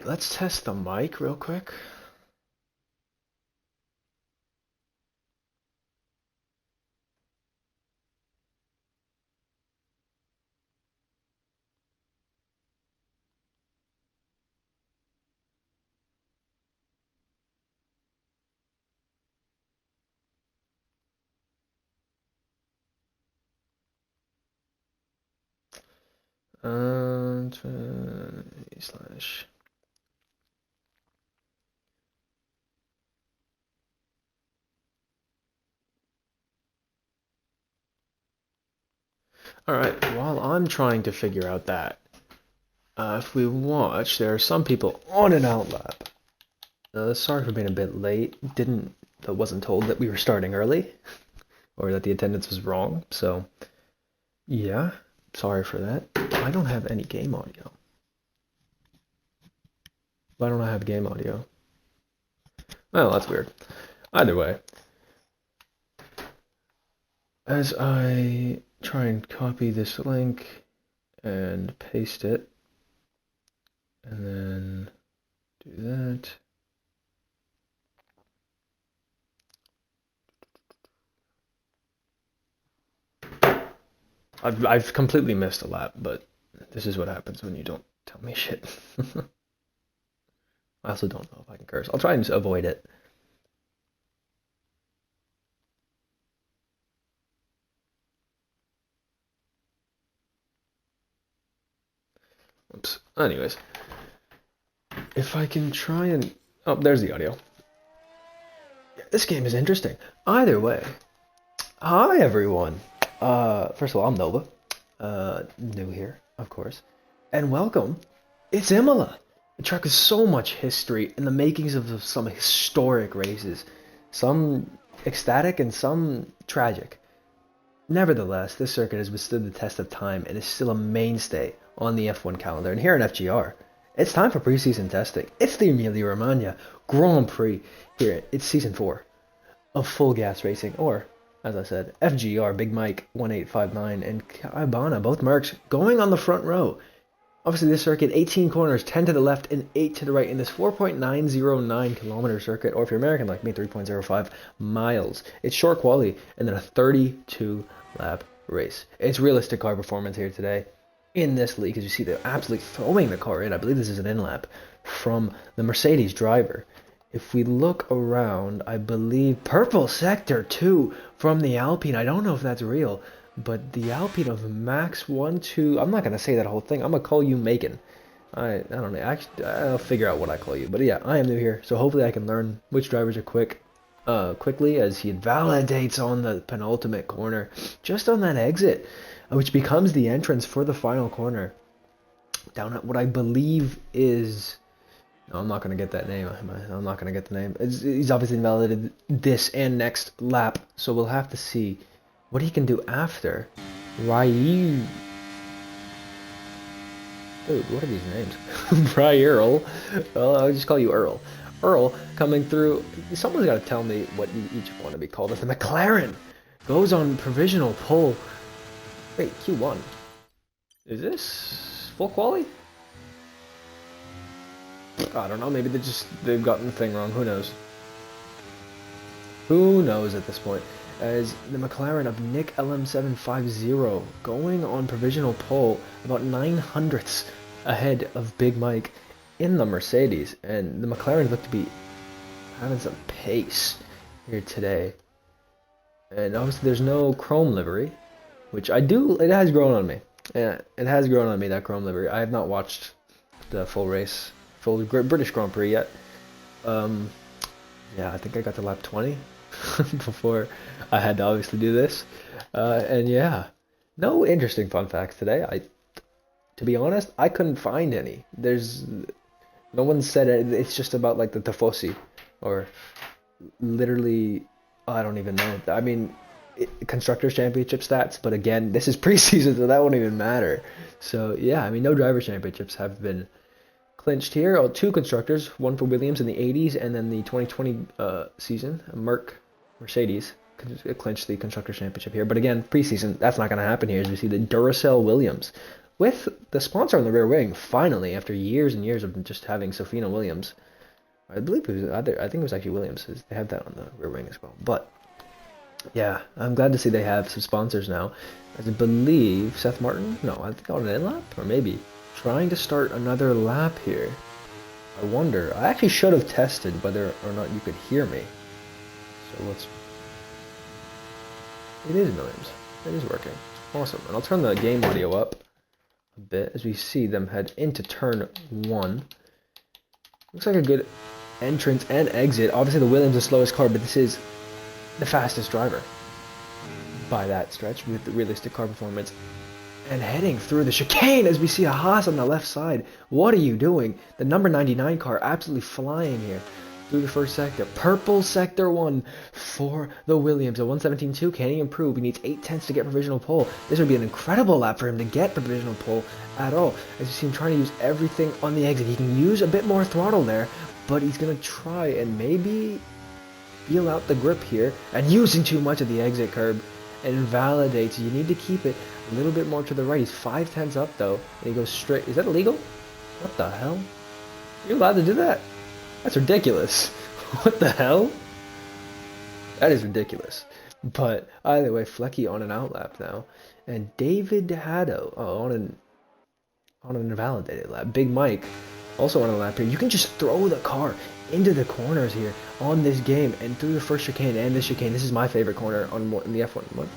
let's test the mic real quick. Slash. Alright, while I'm trying to figure out that, if we watch, there are some people on an outlap. Sorry for being a bit late. Wasn't told that we were starting early, or that the attendance was wrong, so yeah, sorry for that. I don't have any game audio. Why don't I have game audio? Well, that's weird. Either way, as I try and copy this link and paste it, and then do that. I've completely missed a lap, but this is what happens when you don't tell me shit. I also don't know if I can curse. I'll try and avoid it. Oops. Anyways, if I can try and... Oh, there's the audio. Yeah, this game is interesting. Either way, hi everyone. First of all, I'm Nova. New here, of course. And welcome. It's Imola. The track has so much history in the makings of some historic races. Some ecstatic and some tragic. Nevertheless, this circuit has withstood the test of time and is still a mainstay on the F1 calendar. And here in FGR, it's time for preseason testing. It's the Emilia-Romagna Grand Prix here. It's season 4 of full gas racing, or as I said, FGR, Big Mike 1859 and Cabana, both Mercs, going on the front row. Obviously, this circuit, 18 corners, 10 to the left and 8 to the right in this 4.909 kilometer circuit, or if you're American like me, 3.05 miles. It's short quality and then a 32 lap race. It's realistic car performance here today in this league, as you see they're absolutely throwing the car in. I believe this is an in-lap from the Mercedes driver. If we look around, I believe purple sector 2 from the Alpine. I don't know if that's real, but the Alpine of Max 1, 2, I'm not going to say that whole thing. I'm going to call you Macon. I don't know. Actually, I'll figure out what I call you. But yeah, I am new here, so hopefully I can learn which drivers are quickly as he validates on the penultimate corner, just on that exit, which becomes the entrance for the final corner. Down at what I believe is... No, I'm not going to get that name. I'm not going to get the name. He's obviously invalidated this and next lap, so we'll have to see what he can do after. Ryu. Dude, what are these names? Earl. Well, I'll just call you Earl. Earl coming through. Someone's got to tell me what you each want to be called. As the McLaren goes on provisional pole. Wait, Q1. Is this full quali? I don't know, maybe they've gotten the thing wrong, who knows? Who knows at this point? As the McLaren of Nick LM750 going on provisional pole, about 900ths ahead of Big Mike in the Mercedes, and the McLaren look to be having some pace here today. And obviously there's no chrome livery, which it has grown on me. Yeah, it has grown on me, that chrome livery. I have not watched the full race. Full British Grand Prix yet. Yeah, I think I got to lap 20 before I had to obviously do this. And yeah, no interesting fun facts today. To be honest, I couldn't find any. No one said it. It's just about like the Tifosi, or literally, I don't even know. I mean, Constructors Championship stats, but again, this is preseason, so that won't even matter. So yeah, I mean, no Drivers' Championships have been clinched here. Two constructors, one for Williams in the 80s, and then the 2020 season, Mercedes clinched the Constructors Championship here. But again, preseason, that's not going to happen here, as we see the Duracell Williams with the sponsor on the rear wing, finally, after years and years of just having Sofina Williams. I believe it was either, I think it was actually Williams. They have that on the rear wing as well. But yeah, I'm glad to see they have some sponsors now. As I believe Seth Martin, no, I think on an in lap, or maybe trying to start another lap here. I wonder. I actually should have tested whether or not you could hear me. So let's. It is Williams. It is working. Awesome. And I'll turn the game audio up a bit as we see them head into turn 1. Looks like a good entrance and exit. Obviously, the Williams is the slowest car, but this is the fastest driver by that stretch with the realistic car performance. And heading through the chicane as we see a Haas on the left side. What are you doing? The number 99 car absolutely flying here through the first sector. Purple sector 1 for the Williams. A 117.2. Can he improve? He needs 8/10 to get provisional pole. This would be an incredible lap for him to get provisional pole at all. As you see him trying to use everything on the exit. He can use a bit more throttle there, but he's going to try and maybe feel out the grip here. And using too much of the exit curb invalidates. You need to keep it a little bit more to the right. He's 5/10 up though, and he goes straight. Is that illegal? What the hell? You're allowed to do that? That's ridiculous. What the hell? That is ridiculous. But either way, Flecky on an outlap now, and David Haddo on an invalidated lap. Big Mike also on a lap here. You can just throw the car into the corners here on this game and through the first chicane and this chicane. This is my favorite corner in the F1. What?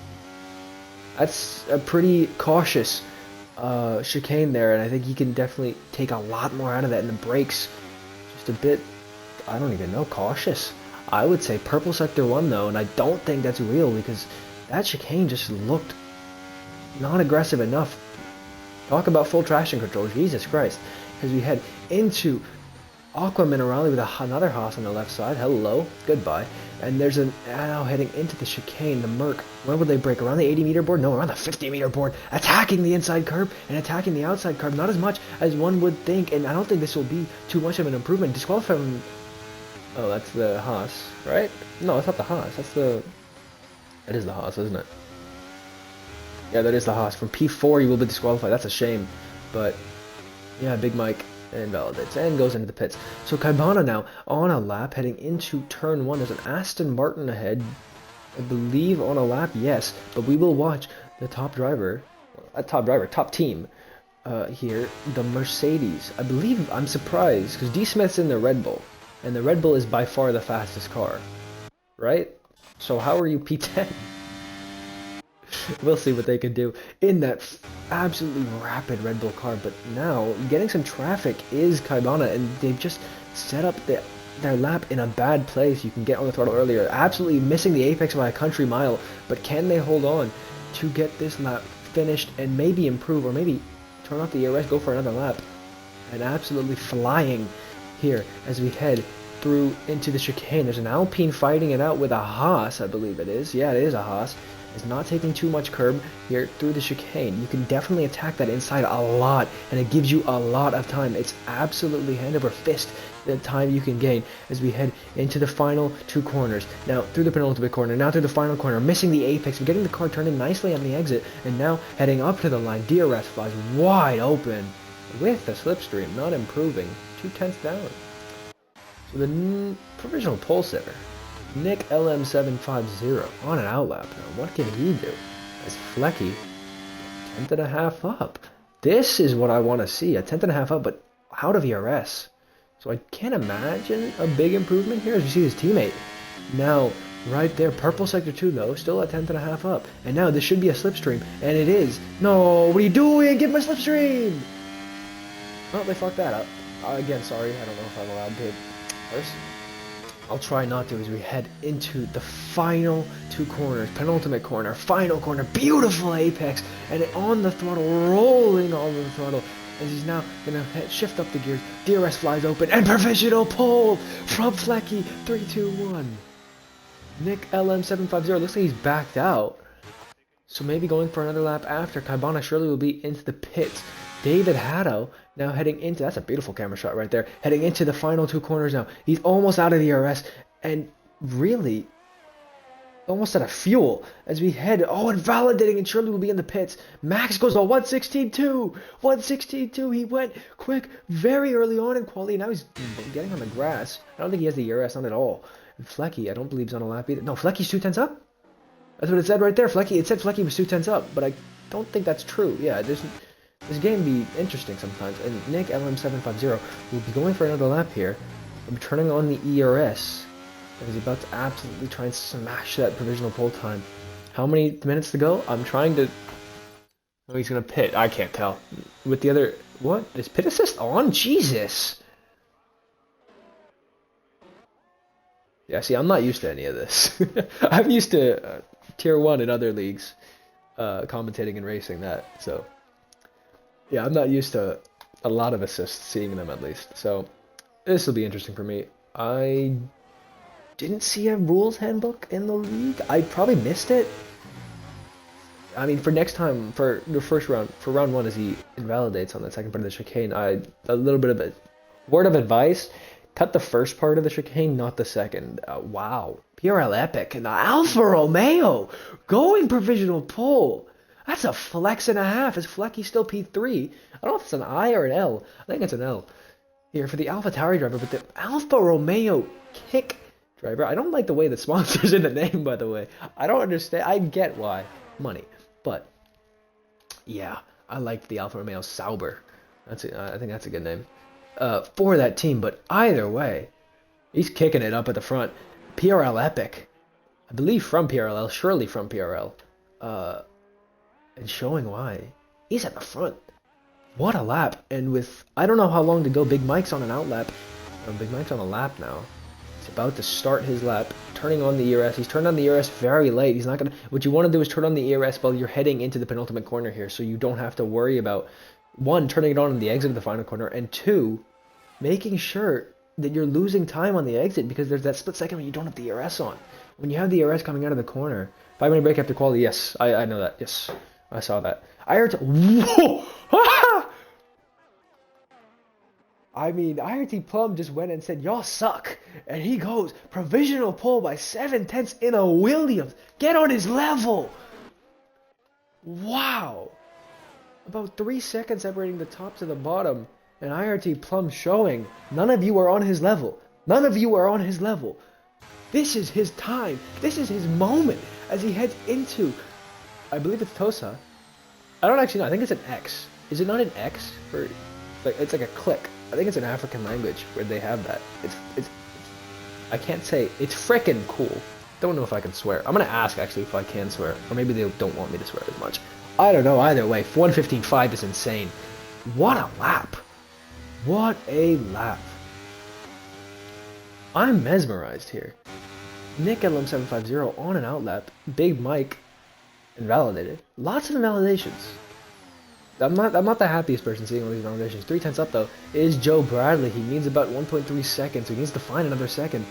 That's a pretty cautious chicane there, and I think he can definitely take a lot more out of that. And the brakes, just a bit, I don't even know, cautious. I would say purple sector 1 though, and I don't think that's real because that chicane just looked not aggressive enough. Talk about full traction control, Jesus Christ. As we head into Aqua Minerale with another Haas on the left side. Hello, goodbye. And there's now heading into the chicane, the Merc. Where will they break? Around the 80-meter board? No, around the 50-meter board. Attacking the inside curb and attacking the outside curb. Not as much as one would think, and I don't think this will be too much of an improvement. Disqualifying. Oh, that's the Haas, right? No, it's not the Haas. That is the Haas, isn't it? Yeah, that is the Haas. From P4, you will be disqualified. That's a shame. But, yeah, Big Mike invalidates and goes into the pits. So Kaibana now on a lap heading into turn 1. There's an Aston Martin ahead, I believe on a lap, yes, but we will watch the top team here, the Mercedes. I believe, I'm surprised because D Smith's in the Red Bull, and the Red Bull is by far the fastest car, right? So how are you P10? We'll see what they can do in that absolutely rapid Red Bull car. But now, getting some traffic is Kaibana, and they've just set up their lap in a bad place. You can get on the throttle earlier. Absolutely missing the apex by a country mile. But can they hold on to get this lap finished and maybe improve, or maybe turn off the ERS, go for another lap? And absolutely flying here as we head through into the chicane. There's an Alpine fighting it out with a Haas, I believe it is. Yeah, it is a Haas. Is not taking too much curb here through the chicane. You can definitely attack that inside a lot, and it gives you a lot of time. It's absolutely hand over fist the time you can gain as we head into the final 2 corners. Now through the penultimate corner, now through the final corner, missing the apex, but getting the car turned in nicely on the exit, and now heading up to the line. DRS flies wide open with the slipstream, not improving. 2/10 down. So the provisional pole sitter, Nick LM750 on an outlap now. What can he do? As Flecky, 10.5 up. This is what I want to see. A 10.5 up, but out of ERS. So I can't imagine a big improvement here as we see his teammate. Now, right there, purple sector 2 though, still at 10.5 up. And now this should be a slipstream, and it is. No, what are you doing? Give him a slipstream! Oh, they fucked that up. Again, sorry, I don't know if I'm allowed to first. I'll try not to as we head into the final 2 corners. Penultimate corner, final corner, beautiful apex, and on the throttle, rolling on the throttle. As he's now going to shift up the gears. DRS flies open, and provisional pole from Flecky. 3, 2, 1. Nick LM750 looks like he's backed out. So maybe going for another lap after. Kaibana surely will be into the pits. David Haddo now heading into, that's a beautiful camera shot right there, heading into the final 2 corners now. He's almost out of the ERS, and really, almost out of fuel as we head. Oh, and validating, and surely we'll be in the pits. Max goes to 116.2. 116.2. He went quick very early on in quality. Now he's getting on the grass. I don't think he has the ERS on at all. And Flecky, I don't believe he's on a lap either. No, Flecky's 2/10 up. That's what it said right there. Flecky. It said Flecky was 2/10 up, but I don't think that's true. Yeah, this game be interesting sometimes. And Nick LM750 will be going for another lap here. He'll be turning on the ERS. And he's about to absolutely try and smash that provisional pole time. How many minutes to go? I'm trying to... Oh, he's going to pit. I can't tell. With the other... What? Is pit assist on? Jesus! Yeah, see, I'm not used to any of this. I'm used to Tier 1 in other leagues. Commentating and racing that. So, yeah, I'm not used to a lot of assists, seeing them at least. So, this will be interesting for me. I didn't see a rules handbook in the league. I probably missed it. I mean, for next time, for the first round, for round 1, as he invalidates on that second part of the chicane, a little bit of a word of advice: cut the first part of the chicane, not the second. Wow, PRL Epic and the Alfa Romeo going provisional pole. That's a flex and a half. Is Flecky still P3? I don't know if it's an I or an L. I think it's an L. Here for the AlphaTauri driver, but the Alfa Romeo kick driver. I don't like the way the sponsor's in the name, by the way. I don't understand. I get why. Money. But, yeah, I like the Alfa Romeo Sauber. I think that's a good name for that team. But either way, he's kicking it up at the front. PRL Epic. I believe from PRL, surely from PRL. And showing why. He's at the front. What a lap. And with, I don't know how long to go. Big Mike's on an out lap. Big Mike's on a lap now. He's about to start his lap, turning on the ERS. He's turned on the ERS very late. He's not gonna. What you want to do is turn on the ERS while you're heading into the penultimate corner here, so you don't have to worry about, 1, turning it on the exit of the final corner, and 2, making sure that you're losing time on the exit, because there's that split second when you don't have the ERS on. When you have the ERS coming out of the corner, 5-minute break after quality. Yes, I know that. Yes, I saw that. I heard. Whoa! I mean, IRT Plum just went and said, y'all suck. And he goes, provisional pole by 7/10 in a Williams. Get on his level. Wow. About 3 seconds separating the top to the bottom. And IRT Plum showing, none of you are on his level. None of you are on his level. This is his time. This is his moment as he heads into, I believe it's Tosa. I don't actually know. I think it's an X. Is it not an X? Or, it's like a click. I think it's an African language where they have that. It's I can't say. It's frickin' cool. Don't know if I can swear. I'm gonna ask actually if I can swear, or maybe they don't want me to swear as much. I don't know. Either way, 1:15.5 is insane. What a lap! What a lap! I'm mesmerized here. Nick LM750 on an out lap. Big Mike invalidated. Lots of invalidations. I'm not the happiest person seeing all these invalidations. 3/10 up though is Joe Bradley. He needs about 1.3 seconds. So he needs to find another second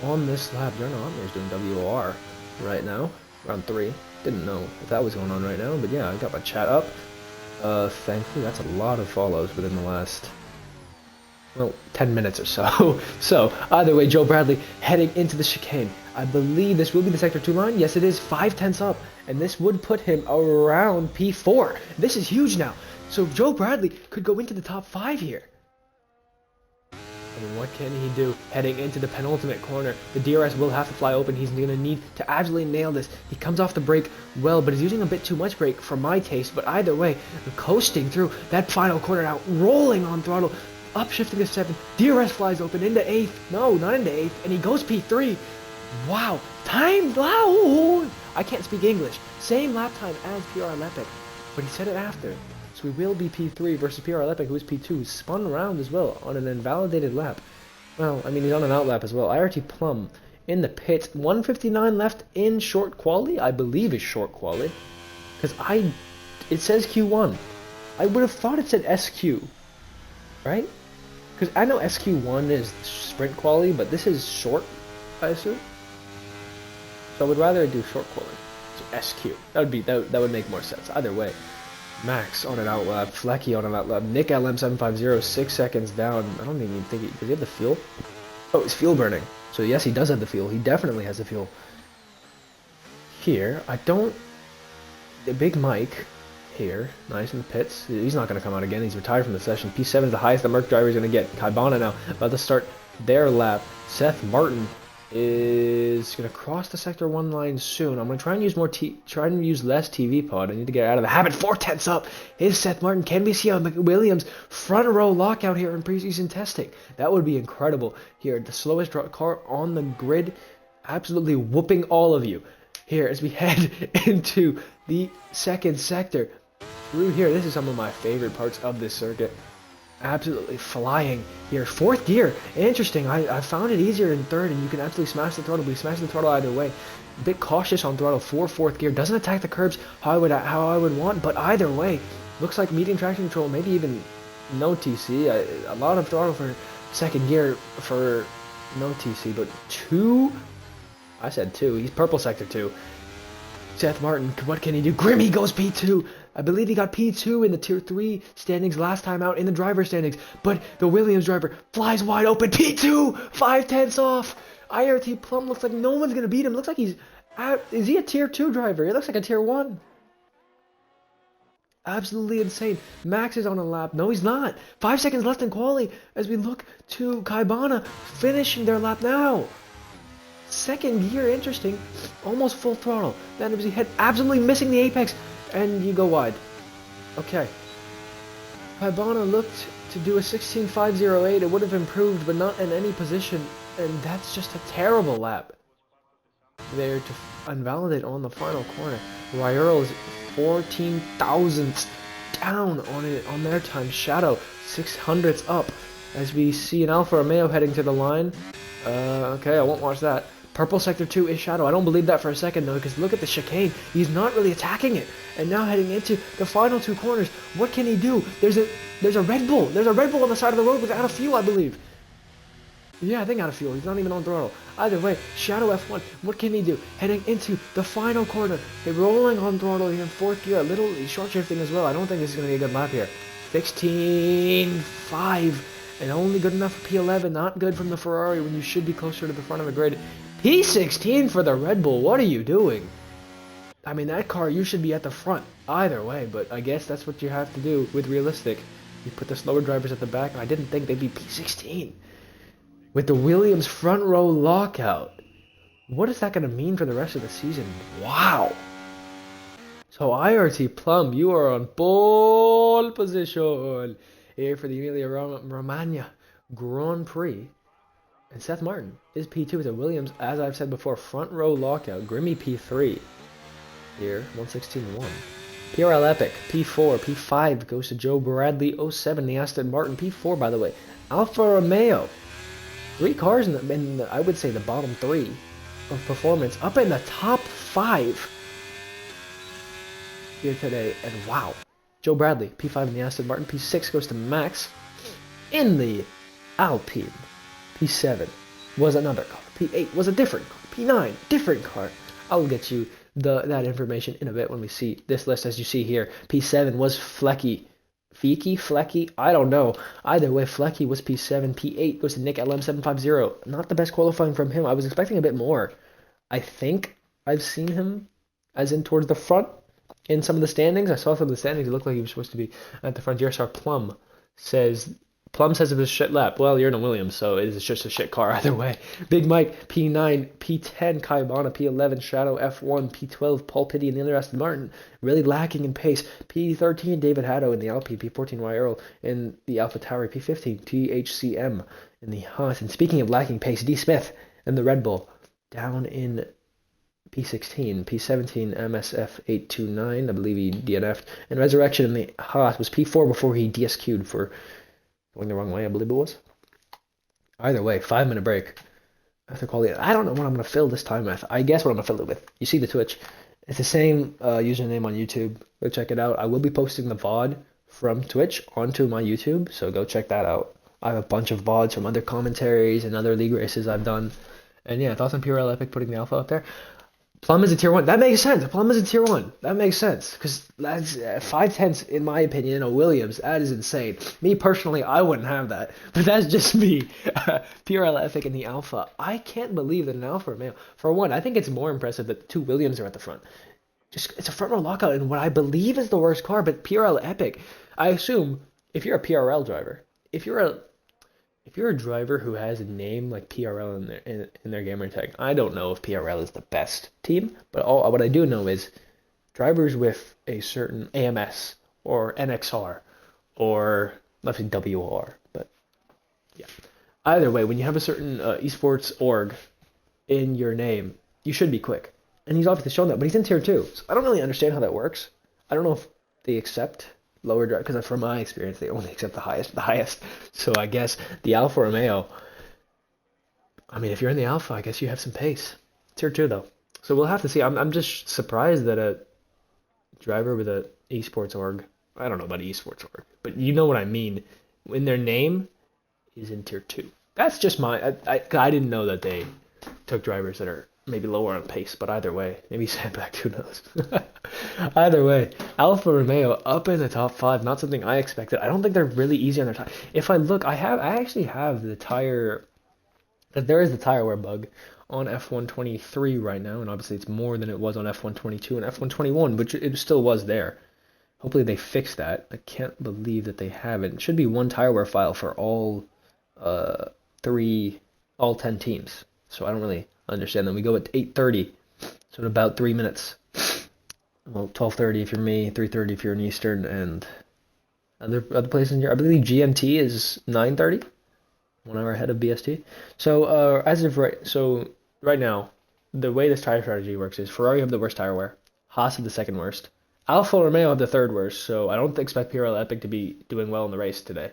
on this lap. Jordan Otmer's doing WOR right now. Round 3. Didn't know if that was going on right now, but yeah, I got my chat up. Thankfully, that's a lot of follows within the last, well, 10 minutes or so. So, either way, Joe Bradley heading into the chicane. I believe this will be the Sector 2 line. Yes, it is. 5/10 up. And this would put him around P4. This is huge now. So, Joe Bradley could go into the top 5 here. I mean, what can he do heading into the penultimate corner? The DRS will have to fly open. He's going to need to absolutely nail this. He comes off the brake well, but he's using a bit too much brake for my taste. But either way, coasting through that final corner now, rolling on throttle. Upshifting to 7, DRS flies open into 8th, no, not into 8th, and he goes P3. Wow, time, wow, I can't speak English. Same lap time as PRL Epic, but he said it after. So we will be P3 versus PRL Epic, who is P2, who spun around as well on an invalidated lap. Well, I mean, he's on an out lap as well. IRT Plum in the pits, 1:59 left in short quali, I believe is short quali, because it says Q1. I would have thought it said SQ, right? Because I know SQ1 is sprint quality, but this is short, I assume. So I would rather do short quality. So SQ. That would make more sense. Either way. Max on an out lap, Flecky on an out lap, Nick LM750 6 seconds down. I don't even think does he have the fuel? Oh, it's fuel burning. So yes, he does have the fuel. He definitely has the fuel. here. I don't... The Big Mike here, nice in the pits. He's not going to come out again. He's retired from the session. P7 is the highest the Merc driver is going to get. Kaibana now about to start their lap. Seth Martin is going to cross the sector 1 line soon. I'm going to try and use less TV pod. I need to get out of the habit. 4/10 up is Seth Martin. Can we see a McWilliams front row lockout here in preseason testing? That would be incredible here. The slowest car on the grid, absolutely whooping all of you here as we head into the second sector. Through here, this is some of my favorite parts of this circuit. Absolutely flying here. 4th gear, interesting. I found it easier in 3rd, and you can absolutely smash the throttle. We smash the throttle either way. A bit cautious on throttle for 4th gear. Doesn't attack the curbs how I would want, but either way, looks like medium traction control, maybe even no TC. A lot of throttle for 2nd gear for no TC, but 2. I said 2. He's purple sector 2. Seth Martin, what can he do? Grimmy goes P2. I believe he got P2 in the Tier 3 standings last time out in the driver standings. But the Williams driver flies wide open. P2! 5/10 off. IRT Plum looks like no one's going to beat him. Looks like he's... Is he a Tier 2 driver? He looks like a Tier 1. Absolutely insane. Max is on a lap. No, he's not. 5 seconds left in quali as we look to Kaibana finishing their lap now. 2nd gear, interesting. Almost full throttle. Then as he head absolutely missing the apex. And you go wide. Okay. Kaibana looked to do a 16.508. It would have improved, but not in any position. And that's just a terrible lap. There to invalidate on the final corner. Ryearl is 14 thousandths down on it on their time. Shadow 600ths up as we see an Alfa Romeo heading to the line. Okay, I won't watch that. Purple sector 2 is Shadow. I don't believe that for a second though, because look at the chicane. He's not really attacking it. And now heading into the final 2 corners. What can he do? There's a Red Bull. There's a Red Bull on the side of the road with out of fuel, I believe. Yeah, I think out of fuel. He's not even on throttle. Either way, Shadow F1. What can he do? Heading into the final corner. They're rolling on throttle here in 4th gear. A little short shifting as well. I don't think this is going to be a good lap here. 16.5. And only good enough for P11. Not good from the Ferrari when you should be closer to the front of the grid. P16 for the Red Bull. What are you doing? I mean, that car, you should be at the front. Either way, but I guess that's what you have to do with realistic. You put the slower drivers at the back. I didn't think they'd be P16. With the Williams front row lockout. What is that going to mean for the rest of the season? Wow. So IRT Plum, you are on pole position here for the Emilia Romagna Grand Prix. And Seth Martin is P2 with the Williams, as I've said before, front row lockout. Grimmy P3 here, 116.1. PRL Epic, P4. P5 goes to Joe Bradley, 07, the Aston Martin. P4, by the way. Alfa Romeo. 3 cars in the, I would say, the bottom 3 of performance. Up in the top 5 here today. And wow. Joe Bradley, P5 in the Aston Martin. P6 goes to Max in the Alpine. P7 was another car. P8 was a different car. P9, different car. I'll get you that information in a bit when we see this list. As you see here, P7 was Flecky. Flecky? I don't know. Either way, Flecky was P7. P8 goes to Nick LM750. Not the best qualifying from him. I was expecting a bit more. I think I've seen him as in towards the front in some of the standings. I saw some of the standings. It looked like he was supposed to be at the front. DRSR Plum says it was a shit lap. Well, you're in a Williams, so it is just a shit car either way. Big Mike, P9, P10, Kaibana, P11, Shadow, F1, P12, Paul Pitty in the other Aston Martin. Really lacking in pace. P13, David Haddo in the Alpine. P14, Ryearl in the AlphaTauri. P15, THCM in the Haas. And speaking of lacking pace, D. Smith in the Red Bull. Down in P16, P17, MSF829, I believe he DNF'd. And Resurrection in the Haas was P4 before he DSQ'd for going the wrong way, I believe it was. Either way, 5-minute break. After quality, I don't know what I'm going to fill this time with. I guess what I'm going to fill it with. You see the Twitch. It's the same username on YouTube. Go check it out. I will be posting the VOD from Twitch onto my YouTube, so go check that out. I have a bunch of VODs from other commentaries and other league races I've done. And yeah, thoughts on PRL Epic putting the alpha up there. Plum is a tier one. That makes sense. Plum is a tier one. That makes sense. Because that's 5/10, in my opinion, a Williams. That is insane. Me personally, I wouldn't have that. But that's just me. PRL Epic in the Alpha. I can't believe that an Alfa Romeo. For one, I think it's more impressive that the two Williams are at the front. Just it's a front row lockout in what I believe is the worst car, but PRL Epic. I assume if you're a PRL driver, if you're a if you're a driver who has a name like PRL in their gamer tag, I don't know if PRL is the best team, but what I do know is drivers with a certain AMS or NXR or let's say WR, but yeah. Either way, when you have a certain esports org in your name, you should be quick. And he's obviously shown that, but he's in tier 2. So I don't really understand how that works. I don't know if they accept lower drive, because from my experience, they only accept the highest. So I guess the Alfa Romeo, I mean, if you're in the Alpha, I guess you have some pace. Tier 2, though. So we'll have to see. I'm just surprised that a driver with a esports org, I don't know about esports org, but you know what I mean, in their name is in tier 2. That's just I didn't know that they took drivers that are maybe lower on pace, but either way, maybe Sandback, who knows? Either way, Alfa Romeo up in the top 5, not something I expected. I don't think they're really easy on their tire. If I look, I actually have the tire, there is the tire wear bug on F123 right now, and obviously it's more than it was on F122 and F121, but it still was there. Hopefully they fix that. I can't believe that they haven't. It should be one tire wear file for all 10 teams. So I don't really understand them. We go at 8:30, so in about 3 minutes. Well, 12:30 if you're me, 3:30 if you're in Eastern, and other places in here. I believe GMT is 9:30, 1 hour ahead of BST. So right now, the way this tire strategy works is Ferrari have the worst tire wear, Haas have the second worst, Alfa Romeo have the third worst. So I don't expect PRL Epic to be doing well in the race today.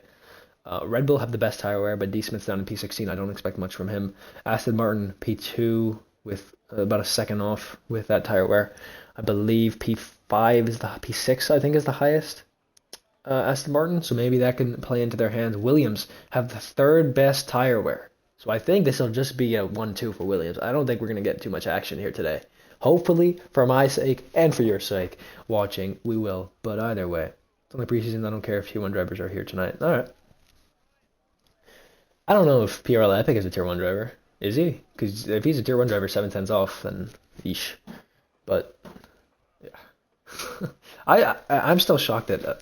Red Bull have the best tire wear, but D Smith's down in P16. I don't expect much from him. Aston Martin P2 with about a second off with that tire wear. I believe P5 is the P6. I think is the highest. Aston Martin, so maybe that can play into their hands. Williams have the third best tire wear, so I think this will just be a 1-2 for Williams. I don't think we're gonna get too much action here today. Hopefully, for my sake and for your sake, watching, we will. But either way, it's only preseason. I don't care if T1 drivers are here tonight. All right. I don't know if PRL Epic is a tier 1 driver. Is he? Because if he's a tier 1 driver, 7/10's off, then yeesh. But yeah, I'm still shocked that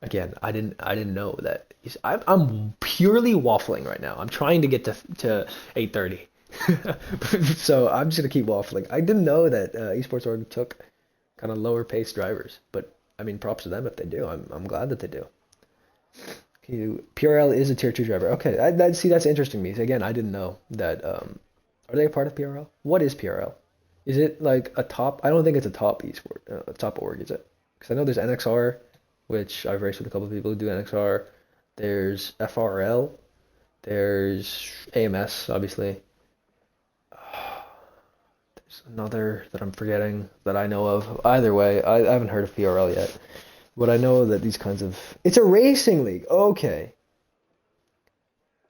again I didn't know that I'm purely waffling right now. I'm trying to get to 8:30, so I'm just gonna keep waffling. I didn't know that Esports Org took kind of lower paced drivers, but I mean props to them if they do. I'm glad that they do. PRL is a tier 2 driver. Okay, see, that's interesting to me. Again, I didn't know that. Are they a part of PRL? What is PRL? Is it like a top? I don't think it's a top esport, a top org, is it? Because I know there's NXR, which I've raced with a couple of people who do NXR. There's FRL. There's AMS, obviously. There's another that I'm forgetting that I know of. Either way, I haven't heard of PRL yet. But I know that these kinds of... It's a racing league. Okay.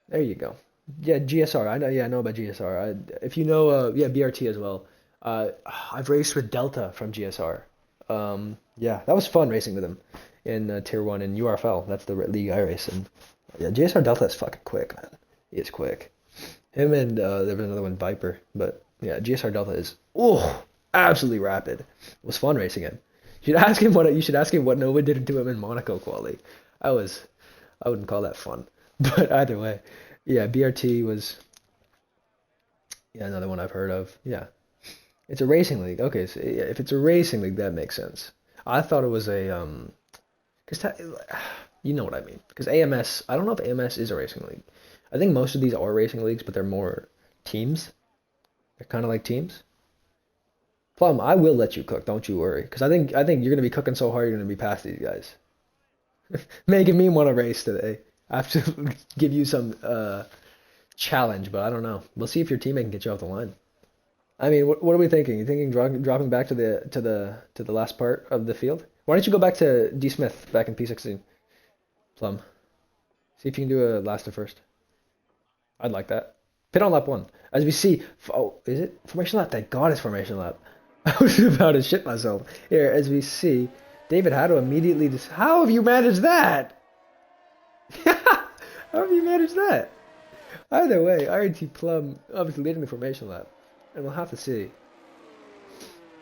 There you go. Yeah, GSR. I know. Yeah, I know about GSR. If you know, yeah, BRT as well. I've raced with Delta from GSR. Yeah, that was fun racing with him in Tier 1 in URFL. That's the league I race in. Yeah, GSR Delta is fucking quick, man. He is quick. Him and there was another one, Viper. But yeah, GSR Delta is absolutely rapid. It was fun racing him. You should ask him what Nova did to him in Monaco quali. I wouldn't call that fun. But either way, yeah, BRT was another one I've heard of. Yeah. It's a racing league. Okay, so if it's a racing league, that makes sense. I thought it was you know what I mean. Because AMS, I don't know if AMS is a racing league. I think most of these are racing leagues, but they're more teams. They're kind of like teams. Plum, I will let you cook. Don't you worry. Because I think you're gonna be cooking so hard, you're gonna be past these guys. Making me want to race today. I have to give you some challenge, but I don't know. We'll see if your teammate can get you off the line. I mean, what are we thinking? You thinking dropping back to the last part of the field? Why don't you go back to D Smith back in P16? Plum. See if you can do a last to first. I'd like that. Pit on lap 1. As we see, oh, is it formation lap? Thank God it's formation lap. I was about to shit myself. Here, as we see, David Haddo immediately just, how have you managed that? How have you managed that? Either way, IRT Plum obviously leading the formation lap. And we'll have to see.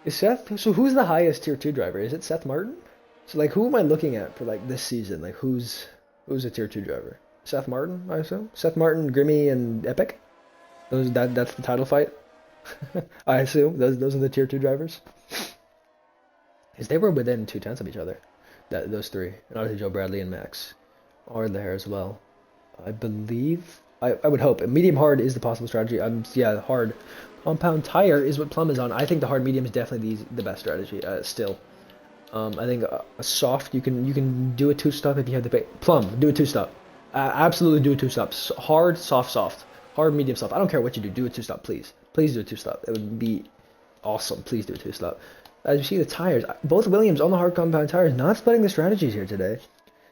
Is Seth, so who's the highest tier 2 driver? Is it Seth Martin? So like who am I looking at for like this season? Like who's a tier 2 driver? Seth Martin, I assume? Seth Martin, Grimmy, and Epic? That's the title fight? I assume. Those are the tier 2 drivers. Because they were within 2/10 of each other. Those three. And obviously Joe Bradley and Max are there as well. I believe I would hope. Medium hard is the possible strategy. Yeah, hard. Compound tire is what Plum is on. I think the hard medium is definitely the best strategy. Still. I think a soft you can do a 2-stop if you have the pay. Plum, do a 2-stop. Absolutely do a 2-stop. Hard, soft. Hard, medium, soft. I don't care what you do. Do a 2-stop, please. Please do a 2-stop. It would be awesome. Please do a 2-stop. As you see the tires, both Williams on the hard compound tires, not splitting the strategies here today.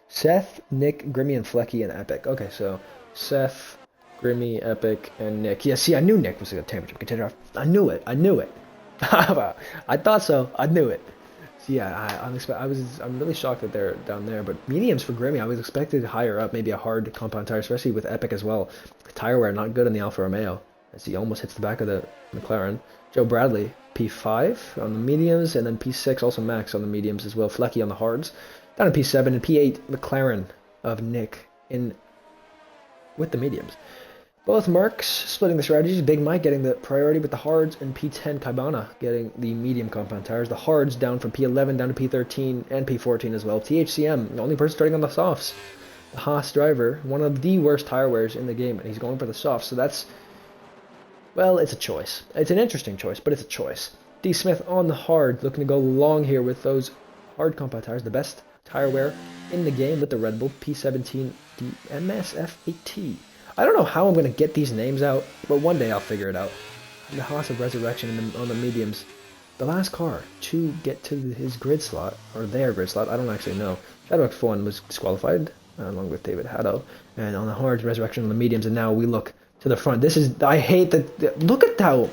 Seth, Nick, Grimmy, and Flecky, and Epic. Okay, so Seth, Grimmy, Epic, and Nick. Yeah, see, I knew Nick was a championship contender. I knew it. I thought so. I knew it. So yeah, I'm really shocked that they're down there. But mediums for Grimmy, I was expected higher up, maybe a hard compound tire, especially with Epic as well. The tire wear not good in the Alfa Romeo, as he almost hits the back of the McLaren. Joe Bradley, P5 on the mediums, and then P6 also Max on the mediums as well. Flecky on the hards. Down in P7 and P8 McLaren of Nick in with the mediums. Both Mercs splitting the strategies. Big Mike getting the priority with the hards, and P10 Kaibana getting the medium compound tires. The hards down from P11 down to P13 and P14 as well. THCM, the only person starting on the softs. The Haas driver, one of the worst tire wears in the game, and he's going for the softs. So that's, well, it's a choice. It's an interesting choice, but it's a choice. D. Smith on the hard, looking to go long here with those hard compound tires. The best tire wear in the game with the Red Bull P17 DMSF8T. I don't know how I'm going to get these names out, but one day I'll figure it out. The Haas of Resurrection on the mediums. The last car to get to his grid slot, or their grid slot, I don't actually know. Shadow F1 was disqualified, along with David Haddo. And on the hards, Resurrection on the mediums, and now we look to the front. This is, I hate that, look at how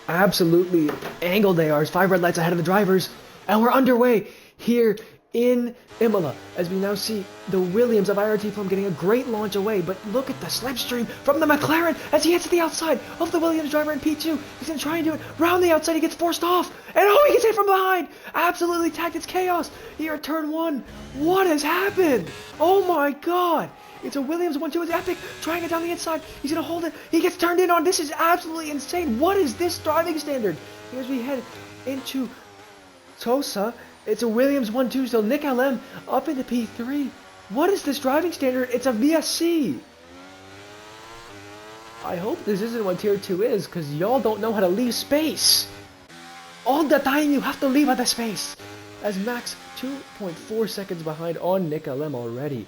absolutely angled they are. It's 5 red lights ahead of the drivers, and we're underway here in Imola, as we now see the Williams of IRT Plum getting a great launch away, but look at the slipstream from the McLaren as he hits the outside of the Williams driver in P2. He's going to try and do it round the outside. He gets forced off, and oh, he gets hit from behind. Absolutely tagged. It's chaos here at turn 1. What has happened? Oh my god. It's a Williams 1-2 with Epic trying it down the inside. He's going to hold it. He gets turned in on. This is absolutely insane. What is this driving standard? As we head into Tosa, it's a Williams 1-2 still. Nick LM up into P3. What is this driving standard? It's a VSC. I hope this isn't what Tier 2 is, because y'all don't know how to leave space. All the time you have to leave at the space. As Max 2.4 seconds behind on Nick LM already.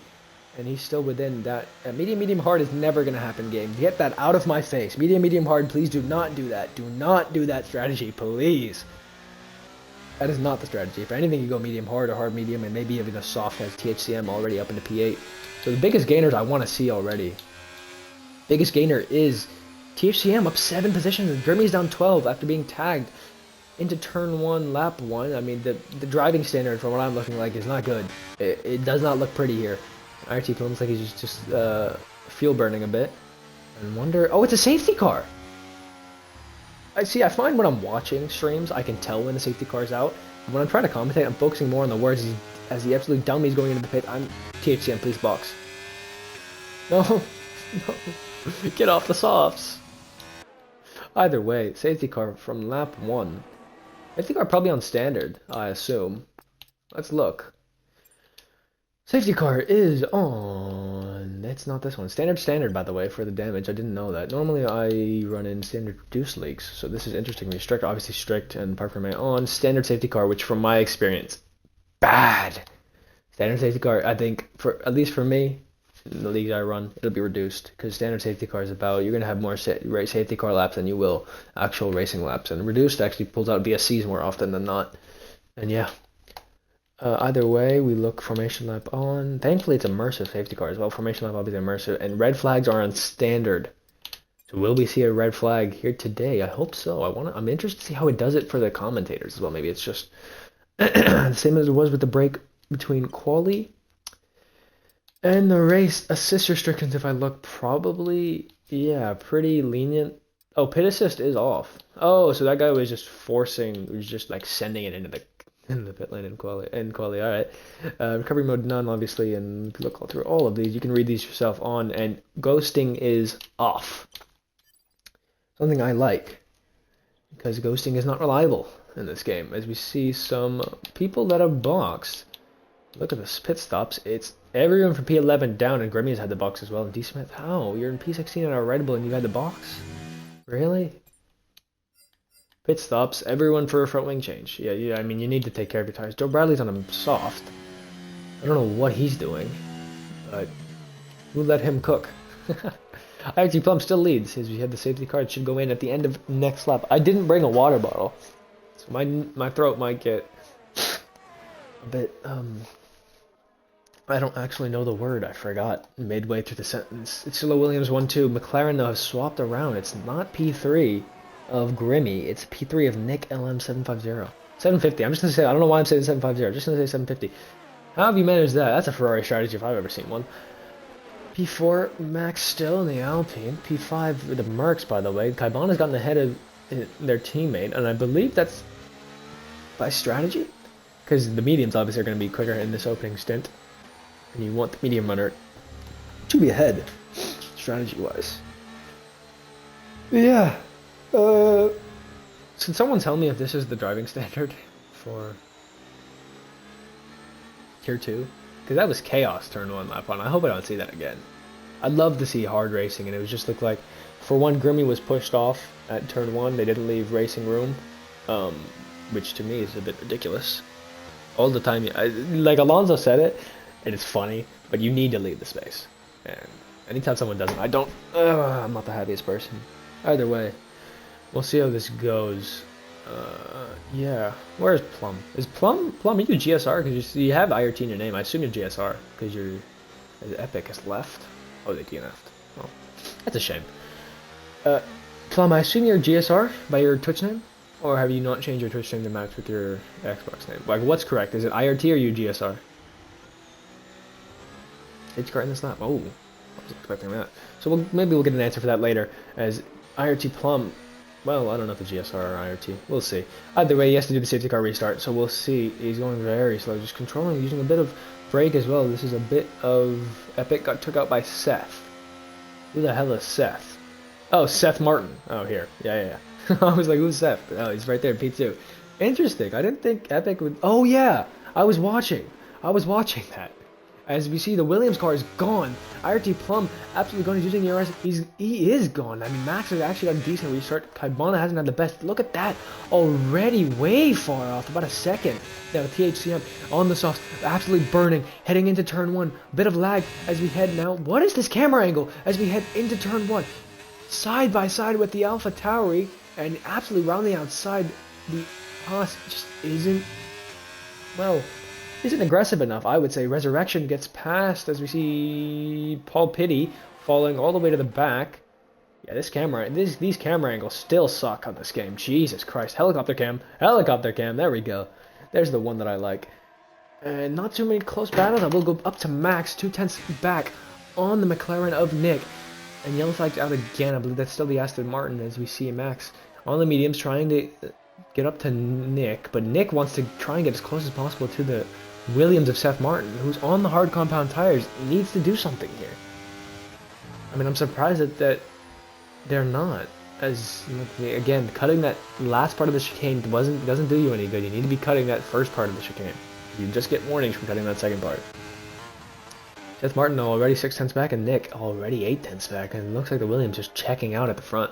And he's still within that. Medium hard is never going to happen, game. Get that out of my face. Medium hard, please do not do that. Do not do that strategy, please. That is not the strategy. If anything, you go medium hard or hard medium, and maybe even a soft has THCM already up into P8. So the biggest gainers I want to see already. Biggest gainer is THCM up 7 positions, and Grimmy's down 12 after being tagged into turn 1, lap 1. I mean, the driving standard from what I'm looking like is not good. It does not look pretty here. IRT looks like he's just fuel burning a bit. And wonder, oh, it's a safety car. I find when I'm watching streams, I can tell when the safety car's out. And when I'm trying to commentate, I'm focusing more on the words as the absolute dummy's going into the pit. I'm THCM, please box. No, no, get off the softs. Either way, safety car from lap 1. Safety car probably on standard, I assume. Let's look. Safety car is on, it's not this one. Standard, by the way, for the damage. I didn't know that. Normally I run in standard reduced leagues, so this is interesting. Strict, obviously strict, and park permit on. Standard safety car, which from my experience, bad. Standard safety car, I think, at least for me, in the leagues I run, it'll be reduced. Because standard safety car is about, you're going to have more safety car laps than you will actual racing laps. And reduced actually pulls out VSCs more often than not. And yeah. Either way, we look formation lap on. Thankfully, it's immersive safety car as well. Formation lap obviously immersive, and red flags are on standard. So will we see a red flag here today? I hope so. I'm interested to see how it does it for the commentators as well. Maybe it's just the same as it was with the break between quali and the race. Assist restrictions, if I look, probably, yeah, pretty lenient. Oh, pit assist is off. Oh, so that guy was just was just like sending it into the pit lane in quali. All right. Recovery mode none, obviously, and if you look all through all of these, you can read these yourself on. And ghosting is off. Something I like, because ghosting is not reliable in this game. As we see some people that have boxed. Look at the pit stops. It's everyone from P11 down, and Grimmy's had the box as well. And D Smith, how? You're in P16 and a Red Bull, and you had the box? Really? Pit stops. Everyone for a front wing change. Yeah. I mean, you need to take care of your tires. Joe Bradley's on a soft. I don't know what he's doing, but we'll let him cook. IRT Plum still leads as we had the safety card. Should go in at the end of next lap. I didn't bring a water bottle, so my throat might get a bit I don't actually know the word. I forgot midway through the sentence. It's still a Williams 1-2. McLaren, though, has swapped around. It's not P3 of Grimmy. It's P3 of Nick LM750. 750. I'm just going to say, I don't know why I'm saying 750. I'm just going to say 750. How have you managed that? That's a Ferrari strategy if I've ever seen one. P4, Max still in the Alpine. P5 with the Mercs, by the way. Kaibana's gotten ahead of their teammate, and I believe that's by strategy. Because the mediums obviously are going to be quicker in this opening stint. And you want the medium runner to be ahead, strategy-wise. Yeah. Can someone tell me if this is the driving standard for Tier 2? Because that was chaos turn 1 lap 1. I hope I don't see that again. I'd love to see hard racing, and it was just looked like, for one, Grimmy was pushed off at turn 1. They didn't leave racing room, which to me is a bit ridiculous. All the time, like Alonso said it, and it's funny, but you need to leave the space. And anytime someone doesn't, I'm not the happiest person. Either way, we'll see how this goes. Yeah. Where's Plum? Is Plum, are you GSR? Because you have IRT in your name. I assume you're GSR, because Epic has left. Oh, they DNF'd. Oh, that's a shame. Plum, I assume you're GSR by your Twitch name? Or have you not changed your Twitch name to match with your Xbox name? Like, what's correct? Is it IRT or you GSR? Safety car in this lap. Oh, I wasn't expecting that. So maybe we'll get an answer for that later. As IRT Plum, well, I don't know if the GSR or IRT. We'll see. Either way, he has to do the safety car restart, so we'll see. He's going very slow, just controlling, using a bit of brake as well. This is a bit of Epic. Got took out by Seth. Who the hell is Seth? Oh, Seth Martin. Oh, here. Yeah. I was like, who's Seth? Oh, he's right there, P2. Interesting. I didn't think Epic would... Oh, yeah. I was watching that. As we see, the Williams car is gone. IRT Plum absolutely gone. He's using ERS. He is gone. I mean, Max has actually got a decent restart. Kaibana hasn't had the best. Look at that. Already way far off. About a second. Now, THCM on the softs. Absolutely burning. Heading into turn 1. Bit of lag as we head now. What is this camera angle? As we head into turn 1. Side by side with the Alpha Tauri. And absolutely round the outside. The Haas just isn't aggressive enough, I would say. Resurrection gets past as we see Paul Pitty falling all the way to the back. Yeah, these camera angles still suck on this game. Jesus Christ. Helicopter cam, there we go. There's the one that I like. And not too many close battles. I will go up to Max, 2/10 back on the McLaren of Nick. And yellow flag's out again. I believe that's still the Aston Martin as we see Max on the mediums trying to get up to Nick. But Nick wants to try and get as close as possible to the Williams of Seth Martin, who's on the hard compound tires. Needs to do something here. I mean, I'm surprised that they're not. As again, cutting that last part of the chicane doesn't do you any good. You need to be cutting that first part of the chicane. You just get warnings from cutting that second part. Seth Martin already 6/10 back, and Nick already 8/10 back, and it looks like the Williams just checking out at the front.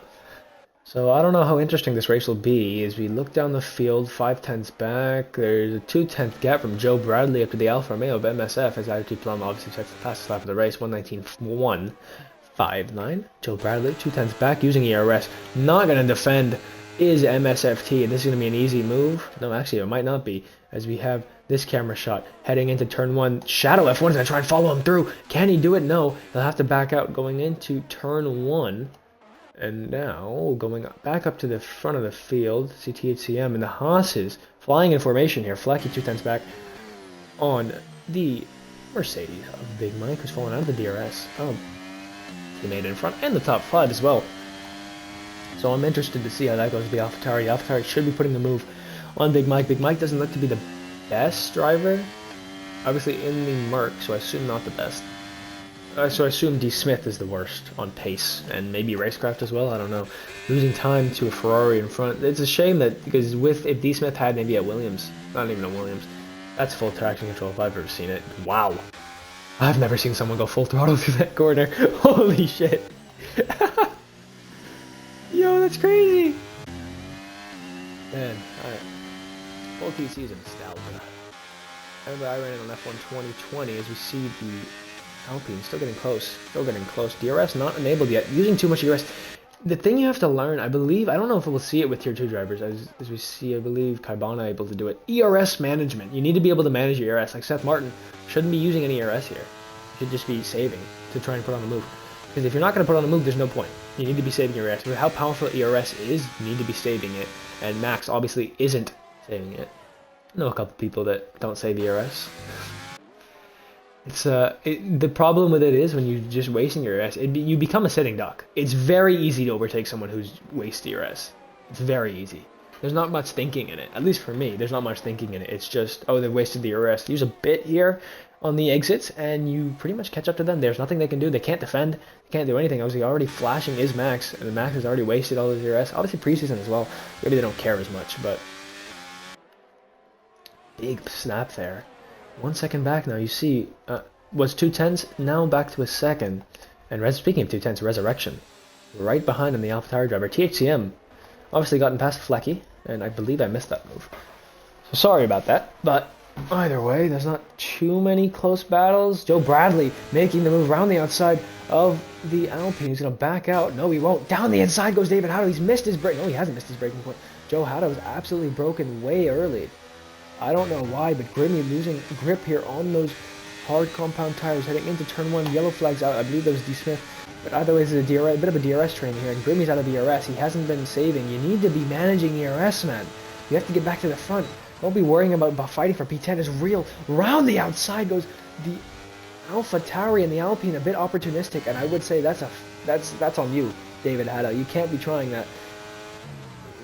So I don't know how interesting this race will be. As we look down the field, 5/10 back, there's a 2/10 gap from Joe Bradley up to the Alfa Romeo of MSF, as IRT Plum obviously checks the fastest lap of the race, 1:19.159. Joe Bradley, 2/10 back, using ERS. Not going to defend is MSFT, and this is going to be an easy move. No, actually, it might not be, as we have this camera shot heading into turn 1. Shadow F1 is going to try and follow him through. Can he do it? No. He'll have to back out going into turn 1. And now going back up to the front of the field. See THCM and the Haas's flying in formation here. Flecky 2/10 back on the Mercedes of Big Mike, who's falling out of the DRS. He made it in front and the top 5 as well. So I'm interested to see how that goes with the AlphaTauri. AlphaTauri should be putting the move on Big Mike. Big Mike doesn't look to be the best driver, obviously in the Merc, so I assume not the best. So I assume D. Smith is the worst on pace, and maybe Racecraft as well, I don't know. Losing time to a Ferrari in front. It's a shame that, because if D. Smith had maybe a Williams, not even a Williams, that's full traction control if I've ever seen it. Wow. I've never seen someone go full throttle through that corner. Holy shit. Yo, that's crazy. Man, full TC is a nostalgia. I remember I ran it on F1 2020 as we see the Alpine still getting close. DRS not enabled yet. Using too much DRS. The thing you have to learn, I believe, I don't know if we'll see it with tier 2 drivers, as we see, I believe, Kaibana able to do it. ERS management. You need to be able to manage your ERS. Like Seth Martin shouldn't be using any ERS here. You should just be saving to try and put on the move. Because if you're not going to put on the move, there's no point. You need to be saving your ERS. With how powerful ERS is, you need to be saving it. And Max obviously isn't saving it. I know a couple people that don't save ERS. It's the problem with it is when you're just wasting your ERS, you become a sitting duck. It's very easy to overtake someone who's wasting ERS. It's very easy. There's not much thinking in it. At least for me, there's not much thinking in it. It's just, oh, they've wasted the ERS. Use a bit here on the exits, and you pretty much catch up to them. There's nothing they can do. They can't defend. They can't do anything. Obviously, already flashing is Max, and Max has already wasted all his ERS. Obviously, preseason as well. Maybe they don't care as much, but big snap there. 1 second back now. You see, was 2/10s, now back to a second. And speaking of 2/10s, Resurrection. Right behind him, the AlphaTauri driver. THCM obviously gotten past Flecky, and I believe I missed that move. So sorry about that, but either way, there's not too many close battles. Joe Bradley making the move around the outside of the Alpine. He's going to back out. No, he won't. Down the inside goes David Hadow. He's missed his break. No, he hasn't missed his breaking point. Joe Hadow is absolutely broken way early. I don't know why, but Grimmy losing grip here on those hard compound tires heading into turn 1. Yellow flags out. I believe that was D. Smith. But either way, this is a bit of a DRS train here, and Grimmy's out of ERS. He hasn't been saving. You need to be managing ERS, man. You have to get back to the front. Don't be worrying about fighting for P10. It's real. Round the outside goes the AlphaTauri and the Alpine, a bit opportunistic, and I would say that's on you, David Hadow. You can't be trying that.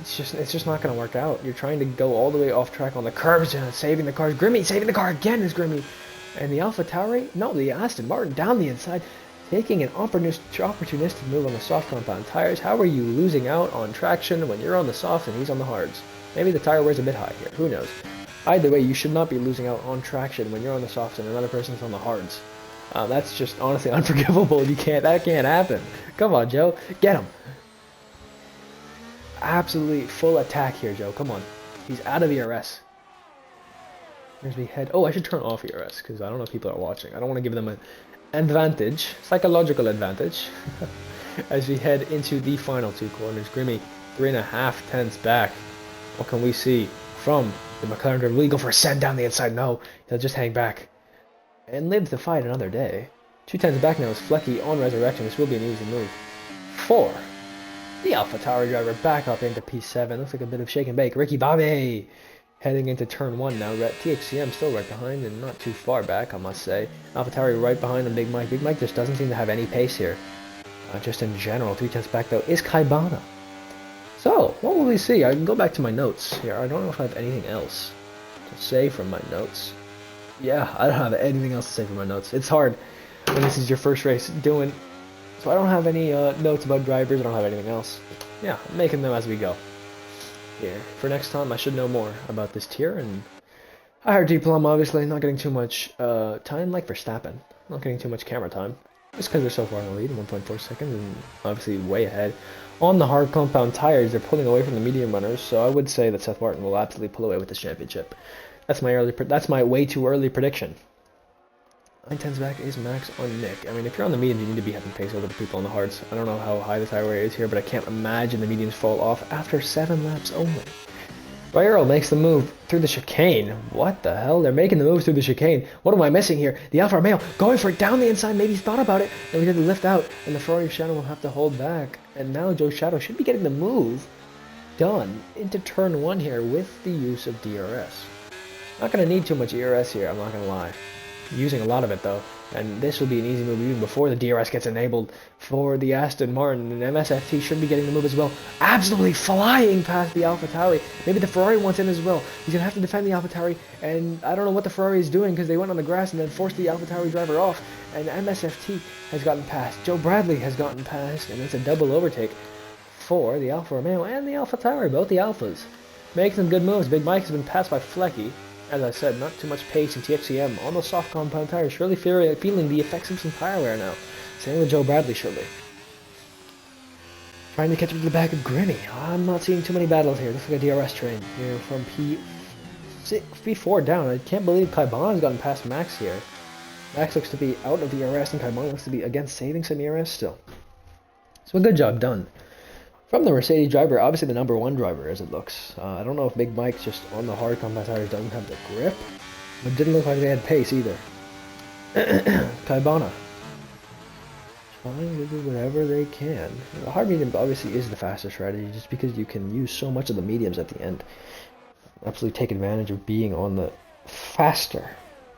It's just not going to work out. You're trying to go all the way off track on the curbs, saving the cars. Grimmy saving the car again is Grimmy. And the AlphaTauri, no, the Aston Martin down the inside, taking an opportunistic move on the soft compound tires. How are you losing out on traction when you're on the softs and he's on the hards? Maybe the tire wear's a bit high here. Who knows? Either way, you should not be losing out on traction when you're on the softs and another person's on the hards. That's just honestly unforgivable. That can't happen. Come on, Joe. Get him. Absolutely full attack here, Joe. Come on. He's out of ERS. Here's me head. Oh, I should turn off ERS because I don't know if people are watching. I don't want to give them an advantage, psychological advantage, as we head into the final 2 corners. Grimmy, 3.5 tenths back. What can we see from the McLaren driver? Will he go for a send down the inside? No, he'll just hang back and live to fight another day. 2 tenths back now is Flecky on Resurrection. This will be an easy move for the AlphaTauri driver back up into P7. Looks like a bit of shake and bake. Ricky Bobby heading into turn 1 now. THCM still right behind and not too far back, I must say. AlphaTauri right behind them. Big Mike. Big Mike just doesn't seem to have any pace here. Just in general. 3 tenths back though is Kaibana. So, what will we see? I can go back to my notes here. I don't know if I have anything else to say from my notes. Yeah, I don't have anything else to say from my notes. It's hard when this is your first race doing. So I don't have any notes about drivers. I don't have anything else. Yeah, I'm making them as we go. Here. For next time, I should know more about this tier. And I heard Plum, obviously, not getting too much time like Verstappen. Not getting too much camera time. Just because they're so far in the lead, 1.4 seconds, and obviously way ahead. On the hard compound tires, they're pulling away from the medium runners, so I would say that Seth Martin will absolutely pull away with this championship. That's my way too early prediction. 9 tenths back is Max on Nick. I mean, if you're on the mediums, you need to be having pace over the people on the hards. I don't know how high the tire wear is here, but I can't imagine the mediums fall off after 7 laps only. Rairo makes the move through the chicane. What the hell? They're making the moves through the chicane. What am I missing here? The Alfa Romeo going for it down the inside. Maybe he's thought about it. And we did the lift out. And the Ferrari Shadow will have to hold back. And now Joe Shadow should be getting the move done into turn 1 here with the use of DRS. Not going to need too much ERS here, I'm not going to lie. Using a lot of it though. And this will be an easy move even before the DRS gets enabled for the Aston Martin. And MSFT should be getting the move as well. Absolutely flying past the AlphaTauri. Maybe the Ferrari wants in as well. He's going to have to defend the AlphaTauri. And I don't know what the Ferrari is doing because they went on the grass and then forced the AlphaTauri driver off. And MSFT has gotten past. Joe Bradley has gotten past. And it's a double overtake for the Alfa Romeo and the AlphaTauri. Both the Alphas. Making some good moves. Big Mike has been passed by Flecky. As I said, not too much pace in TXCM on those soft compound tires. Surely feeling the effects of some tire wear now. Same with Joe Bradley, surely. Trying to catch up to the back of Grimmy. I'm not seeing too many battles here. Looks like a DRS train. Here from P4 down. I can't believe Kaibana's gotten past Max here. Max looks to be out of the ERS and Kaibana looks to be, again, saving some ERS still. So a good job done. From the Mercedes driver, obviously the number 1 driver as it looks. I don't know if Big Mike just on the hard compound tires doesn't have the grip. But it didn't look like they had pace either. Kaibana. Trying to do whatever they can. The hard medium obviously is the faster strategy just because you can use so much of the mediums at the end. Absolutely take advantage of being on the faster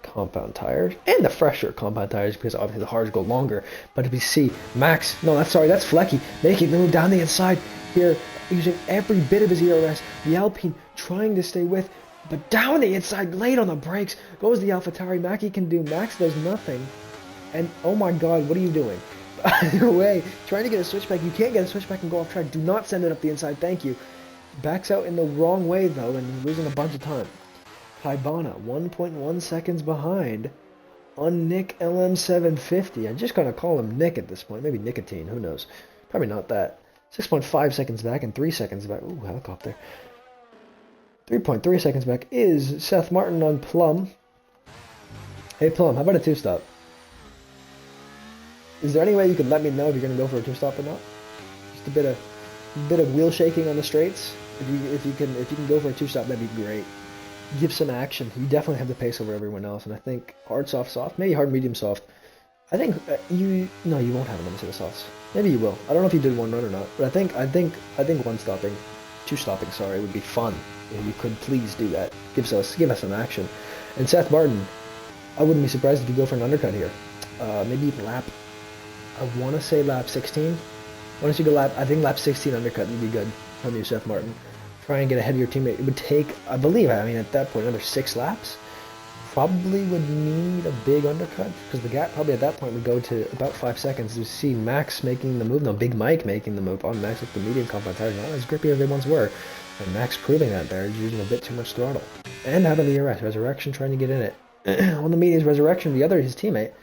compound tires and the fresher compound tires because obviously the hards go longer. But if you see Max, no, that's Flecky making the move down the inside here, using every bit of his ERS. The Alpine trying to stay with, but down the inside, late on the brakes, goes the AlphaTauri. Mackie can do, Max does nothing. And oh my god, what are you doing? Either way, trying to get a switchback, you can't get a switchback and go off track. Do not send it up the inside, thank you. Backs out in the wrong way though and losing a bunch of time. Kaibana, 1.1 seconds behind on Nick LM750. I'm just going to call him Nick at this point. Maybe Nicotine, who knows. Probably not that. 6.5 seconds back and 3 seconds back. Ooh, helicopter. 3.3 seconds back is Seth Martin on Plum. Hey Plum, how about a 2-stop? Is there any way you can let me know if you're going to go for a 2-stop or not? Just a bit of wheel shaking on the straights. If you can go for a 2-stop, that'd be great. Give some action. You definitely have the pace over everyone else, and I think hard, soft, maybe hard, medium, soft. I think you won't have a set of softs. Maybe you will. I don't know if you did one run or not, but I think 2-stopping, sorry, would be fun if you could please do that. Give us some action. And Seth Martin, I wouldn't be surprised if you go for an undercut here. Maybe even lap. I want to say lap 16. Why don't you go I think lap 16 undercut would be good from you, Seth Martin. Try and get ahead of your teammate. It would take, I believe, at that point, another 6 laps. Probably would need a big undercut, because the gap probably at that point would go to about 5 seconds. You see Max making the move, no, Big Mike making the move on Max with the medium compound tires, not as grippy as they once were. And Max proving that there, using a bit too much throttle. And out of the ERS, Resurrection trying to get in it. On the medium's Resurrection, his teammate,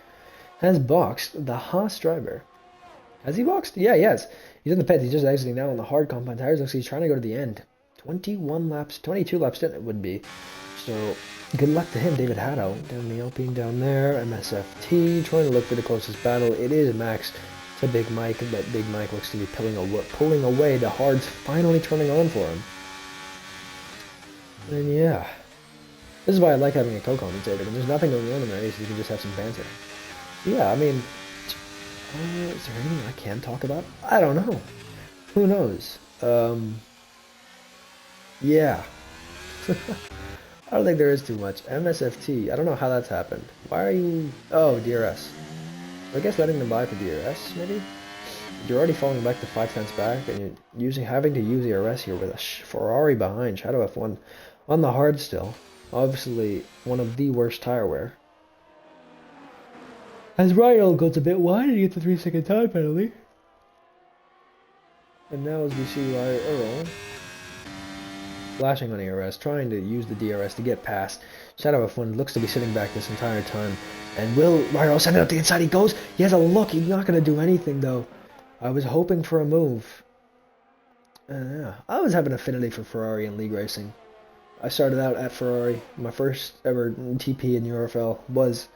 has boxed the Haas driver. Has he boxed? Yeah, he has. He's in the pits, he's just exiting now on the hard compound tires, looks like he's trying to go to the end. 21 laps, 22 laps in it would be. So, good luck to him, David Haddo. Down the Alpine down there, MSFT, trying to look for the closest battle. It is Max to Big Mike, but Big Mike looks to be pulling away. The hards finally turning on for him. And yeah, this is why I like having a co-commentator. When there's nothing going on in the race, you can just have some banter. Yeah, I mean, is there anything I can talk about? I don't know. Who knows? Yeah. I don't think there is too much. MSFT, I don't know how that's happened. Why are you... Oh, DRS. I guess letting them buy for DRS, maybe? You're already falling back to 5 tenths back, and you're having to use DRS here with a Ferrari behind. Shadow F1 on the hard still. Obviously, one of the worst tire wear. As Ryan goes a bit wide, he gets a 3-second time penalty. And now as we see Earl flashing on ERS, trying to use the DRS to get past. Shadow F1 looks to be sitting back this entire time. And will Mario send it up the inside? He goes. He has a look. He's not going to do anything, though. I was hoping for a move. Yeah, I was having an affinity for Ferrari in league racing. I started out at Ferrari. My first ever TP in URFL was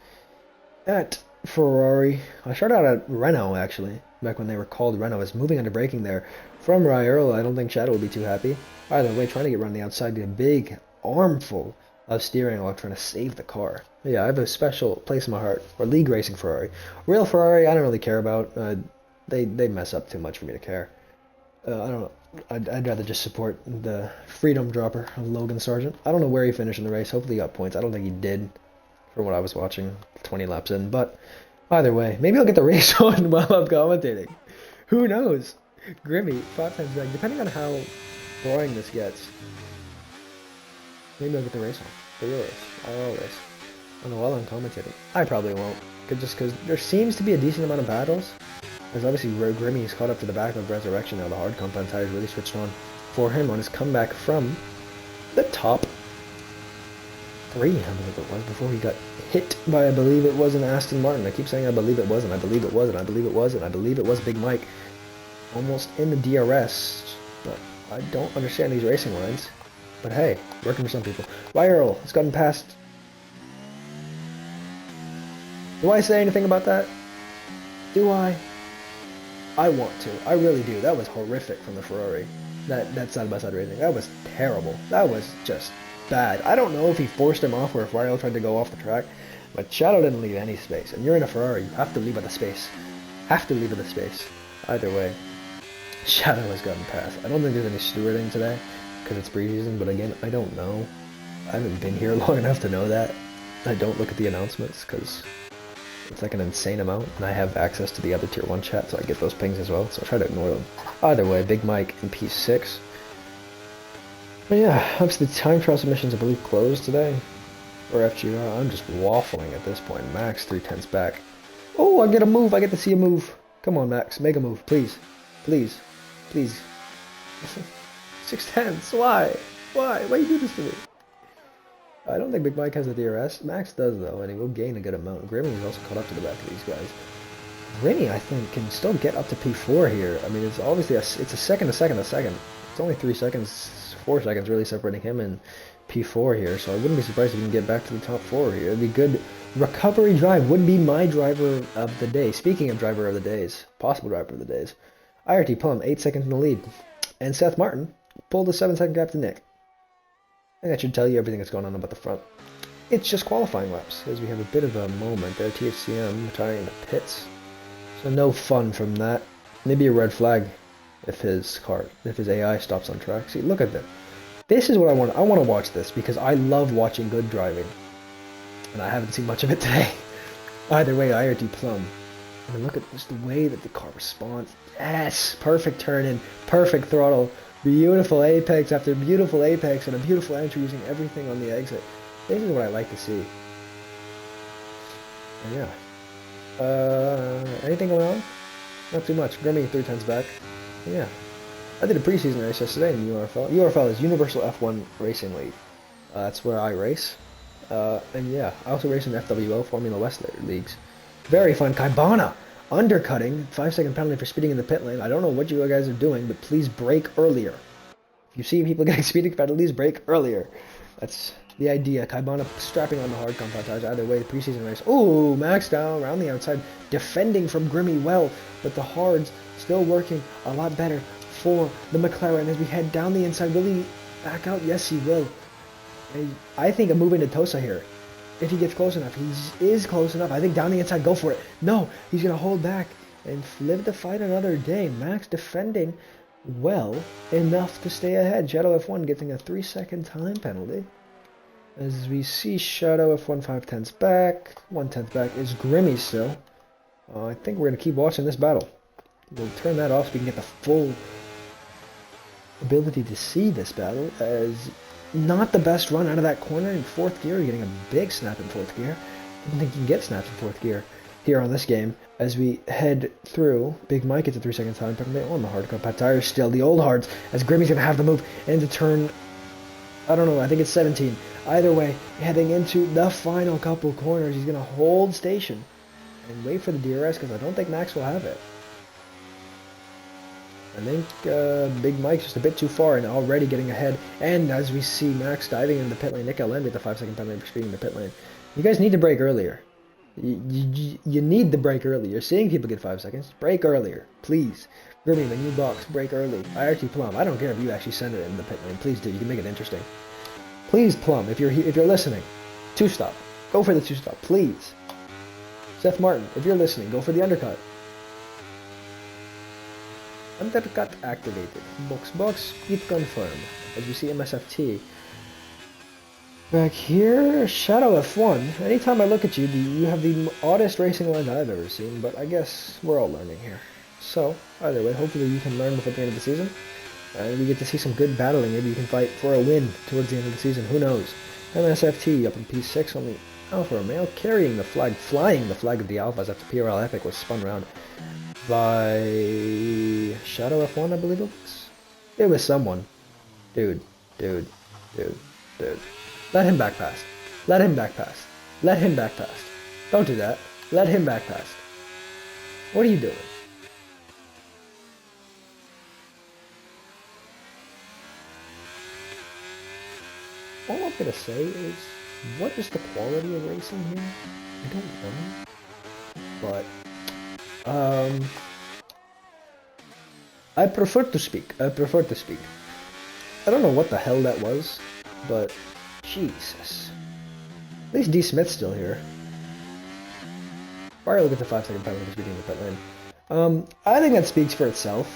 at Ferrari. I started out at Renault, actually, back when they were called Renault. I was moving into braking there from Raiola. I don't think Shadow will be too happy. Either way, trying to get around the outside, get a big armful of steering while trying to save the car. Yeah, I have a special place in my heart for league racing Ferrari. Real Ferrari, I don't really care about. They mess up too much for me to care. I don't know. I'd rather just support the freedom dropper of Logan Sargent. I don't know where he finished in the race. Hopefully he got points. I don't think he did, from what I was watching, 20 laps in. But either way, maybe I'll get the race on while I'm commentating. Who knows? Grimmy, 5 times back. Depending on how boring this gets, maybe I'll get the race on. The real race. IRL race. I don't know, while I'm commentating. I probably won't. Just because there seems to be a decent amount of battles. Because obviously Grimmy is caught up to the back of Resurrection now. The hard compound tires really switched on for him on his comeback from the top 3, I believe it was, before he got hit by, I believe it was, an Aston Martin. I keep saying I believe it was, and I believe it was, and I believe it was, and I believe it was Big Mike. Almost in the DRS, but I don't understand these racing lines. But hey, working for some people. Viral has gotten past. Do I say anything about that? Do I? I want to. I really do. That was horrific from the Ferrari. That side-by-side racing. That was terrible. That was just bad. I don't know if he forced him off or if Mario tried to go off the track, but Shadow didn't leave any space. And you're in a Ferrari. You have to leave at the space. Have to leave at the space. Either way, Shadow has gotten past. I don't think there's any stewarding today because it's preseason, but again, I don't know. I haven't been here long enough to know that. I don't look at the announcements because it's like an insane amount, and I have access to the other Tier 1 chat, so I get those pings as well, so I try to ignore them. Either way, Big Mike in P6. But yeah, obviously the time trial submissions, I believe, closed today. Or FGR. I'm just waffling at this point. Max 3/10 back. Oh, I get a move. I get to see a move. Come on, Max. Make a move. Please. Please. Please. 6/10. Why? Why? Why you do this to me? I don't think Big Mike has a DRS. Max does, though, and he will gain a good amount. Grimmy is also caught up to the back of these guys. Grimmy, I think, can still get up to P4 here. I mean, it's obviously it's a second, a second, a second. It's only 3 seconds, 4 seconds really separating him and P4 here, so I wouldn't be surprised if he can get back to the top 4 here. It'd be good. Recovery drive would be my driver of the day. Speaking of driver of the days, possible driver of the days, IRT Plum, 8 seconds in the lead. And Seth Martin pulled a 7-second gap to Nick. I think that should tell you everything that's going on about the front. It's just qualifying laps, as we have a bit of a moment there. THCM retiring in the pits. So no fun from that. Maybe a red flag if his AI stops on track. See, look at that. This is what I want. I want to watch this because I love watching good driving. And I haven't seen much of it today. Either way, IRT Plum. I mean, look at just the way that the car responds. Yes! Perfect turn in, perfect throttle. Beautiful apex after beautiful apex and a beautiful entry using everything on the exit. This is what I like to see. And yeah. Anything going on? Not too much. Grimmy 3/10 back. And yeah. I did a preseason race yesterday in the URFL. URFL is Universal F1 Racing League. That's where I race. And yeah, I also race in FWO, Formula West leagues. Very fun. Kaibana undercutting. 5-second penalty for speeding in the pit lane. I don't know what you guys are doing, but please brake earlier. If you see people getting speeding penalties, brake earlier. That's the idea. Kaibana strapping on the hard compound tires. Either way, the preseason race. Ooh, Max down around the outside, defending from Grimmy well, but the hards still working a lot better for the McLaren as we head down the inside. Will he back out? Yes, he will. And I think I'm moving to Tosa here. If he gets close enough. He is close enough. I think down the inside, go for it. No, he's going to hold back and live to fight another day. Max defending well enough to stay ahead. Shadow F1 getting a 3-second time penalty. As we see Shadow F1 5/10 back. 1/10 back is Grimmy still. I think we're going to keep watching this battle. We'll turn that off so we can get the full ability to see this battle, as not the best run out of that corner in 4th gear. You're getting a big snap in 4th gear. I don't think you can get snaps in 4th gear here on this game. As we head through, Big Mike gets a 3-second time penalty on the hard compact tires. Still the old hards, as Grimmy's going to have the move into turn, I don't know, I think it's 17. Either way, heading into the final couple corners, he's going to hold station and wait for the DRS because I don't think Max will have it. I think Big Mike's just a bit too far and already getting ahead. And as we see Max diving into the pit lane, Nick LN with the 5-second penalty for speeding in the pit lane. You guys need to brake earlier. You need to brake early. You're seeing people get 5 seconds. Brake earlier, please. Grimmy, the new box, brake early. I actually Plum. I don't care if you actually send it in the pit lane. Please do. You can make it interesting. Please, Plum, if you're listening, 2-stop. Go for the 2-stop, please. Seth Martin, if you're listening, go for the undercut. Undercut activated. Box, keep confirmed. As you see MSFT. Back here, Shadow F1. Anytime I look at you, you have the oddest racing line I've ever seen, but I guess we're all learning here. So, either way, hopefully you can learn before the end of the season. And we get to see some good battling. Maybe you can fight for a win towards the end of the season. Who knows? MSFT up in P6 on the Alfa Romeo, carrying the flag, flying the flag of the Alphas after PRL Epic was spun around by Shadow F1, I believe it was. It was someone. Dude. Let him back past. Let him back past. Let him back past. Don't do that. Let him back past. What are you doing? All I'm gonna say is, what is the quality of racing here? I don't know. But, I prefer to speak. I don't know what the hell that was, but Jesus. At least D. Smith's still here. Alright, look at the 5-second penalty for beating the pit lane. I think that speaks for itself.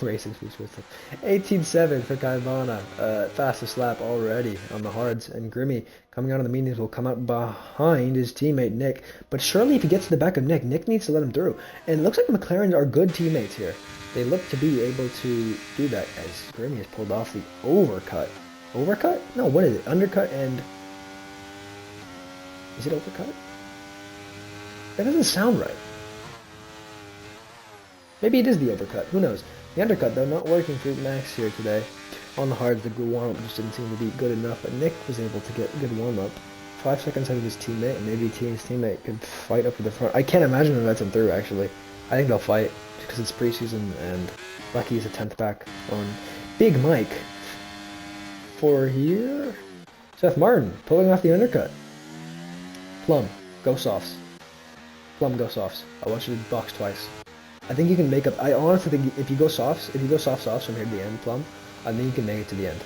Racing speaks for itself. 18-7 for Kaibana. Fastest lap already on the hards. And Grimmy, coming out of the mediums, will come out behind his teammate Nick. But surely if he gets to the back of Nick, Nick needs to let him through. And it looks like the McLarens are good teammates here. They look to be able to do that as Grimmy has pulled off the overcut. Overcut? No, what is it? Undercut and... Is it overcut? That doesn't sound right. Maybe it is the overcut. Who knows? The undercut, though, not working for Max here today. On the hards, the good warm-up just didn't seem to be good enough, but Nick was able to get a good warm-up. 5 seconds ahead of his teammate, and maybe his teammate could fight up to the front. I can't imagine them lets him through, actually. I think they'll fight, because it's preseason, and Lucky is a 10th back on Big Mike. For here... Seth Martin, pulling off the undercut. Plum, go softs. Plum, go softs. I want you to box twice. I think you can make up. I honestly think if you go softs from here to the end, Plum, I think you can make it to the end,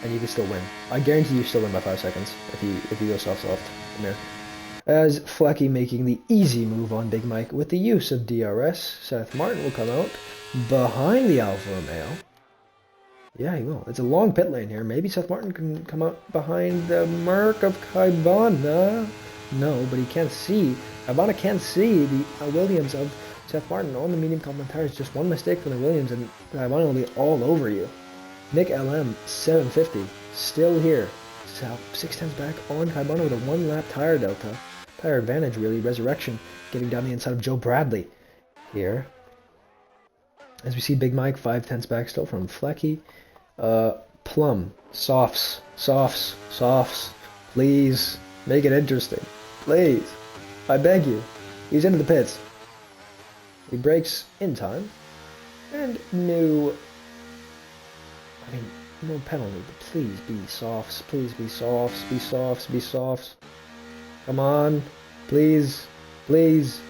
and you can still win. I guarantee you still win by 5 seconds if you go soft from there. As Flecky making the easy move on Big Mike with the use of DRS, Seth Martin will come out behind the Alfa Romeo. Yeah, he will. It's a long pit lane here. Maybe Seth Martin can come out behind the Merc of Kaibana. No, but he can't see. Kaibana can't see the Williams of Seth Martin on the medium commentaries. Just one mistake from the Williams and Kaibana will be all over you. Nick LM 750 still here. 6/10 back on Kaibana with a 1-lap tire delta. Tire advantage really. Resurrection getting down the inside of Joe Bradley here. As we see Big Mike 5/10 back still from Flecky. Plum. Softs. Please. Make it interesting. Please. I beg you. He's into the pits. He brakes in time. And no penalty. But please be softs. Please be softs. Be softs. Come on. Please. And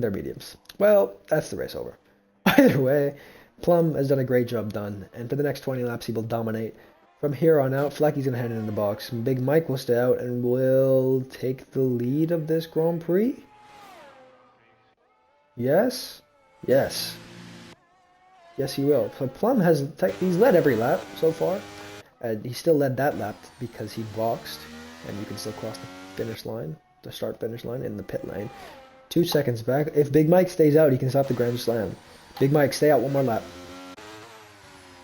they're mediums. Well, that's the race over. Either way, Plum has done a great job done. And for the next 20 laps, he will dominate. From here on out, Flecky's going to hand it in the box. Big Mike will stay out and will take the lead of this Grand Prix. Yes, he will. So Plum he's led every lap so far. And he still led that lap because he boxed. And you can still cross the finish line, the start-finish line in the pit lane. 2 seconds back. If Big Mike stays out, he can stop the Grand Slam. Big Mike, stay out one more lap.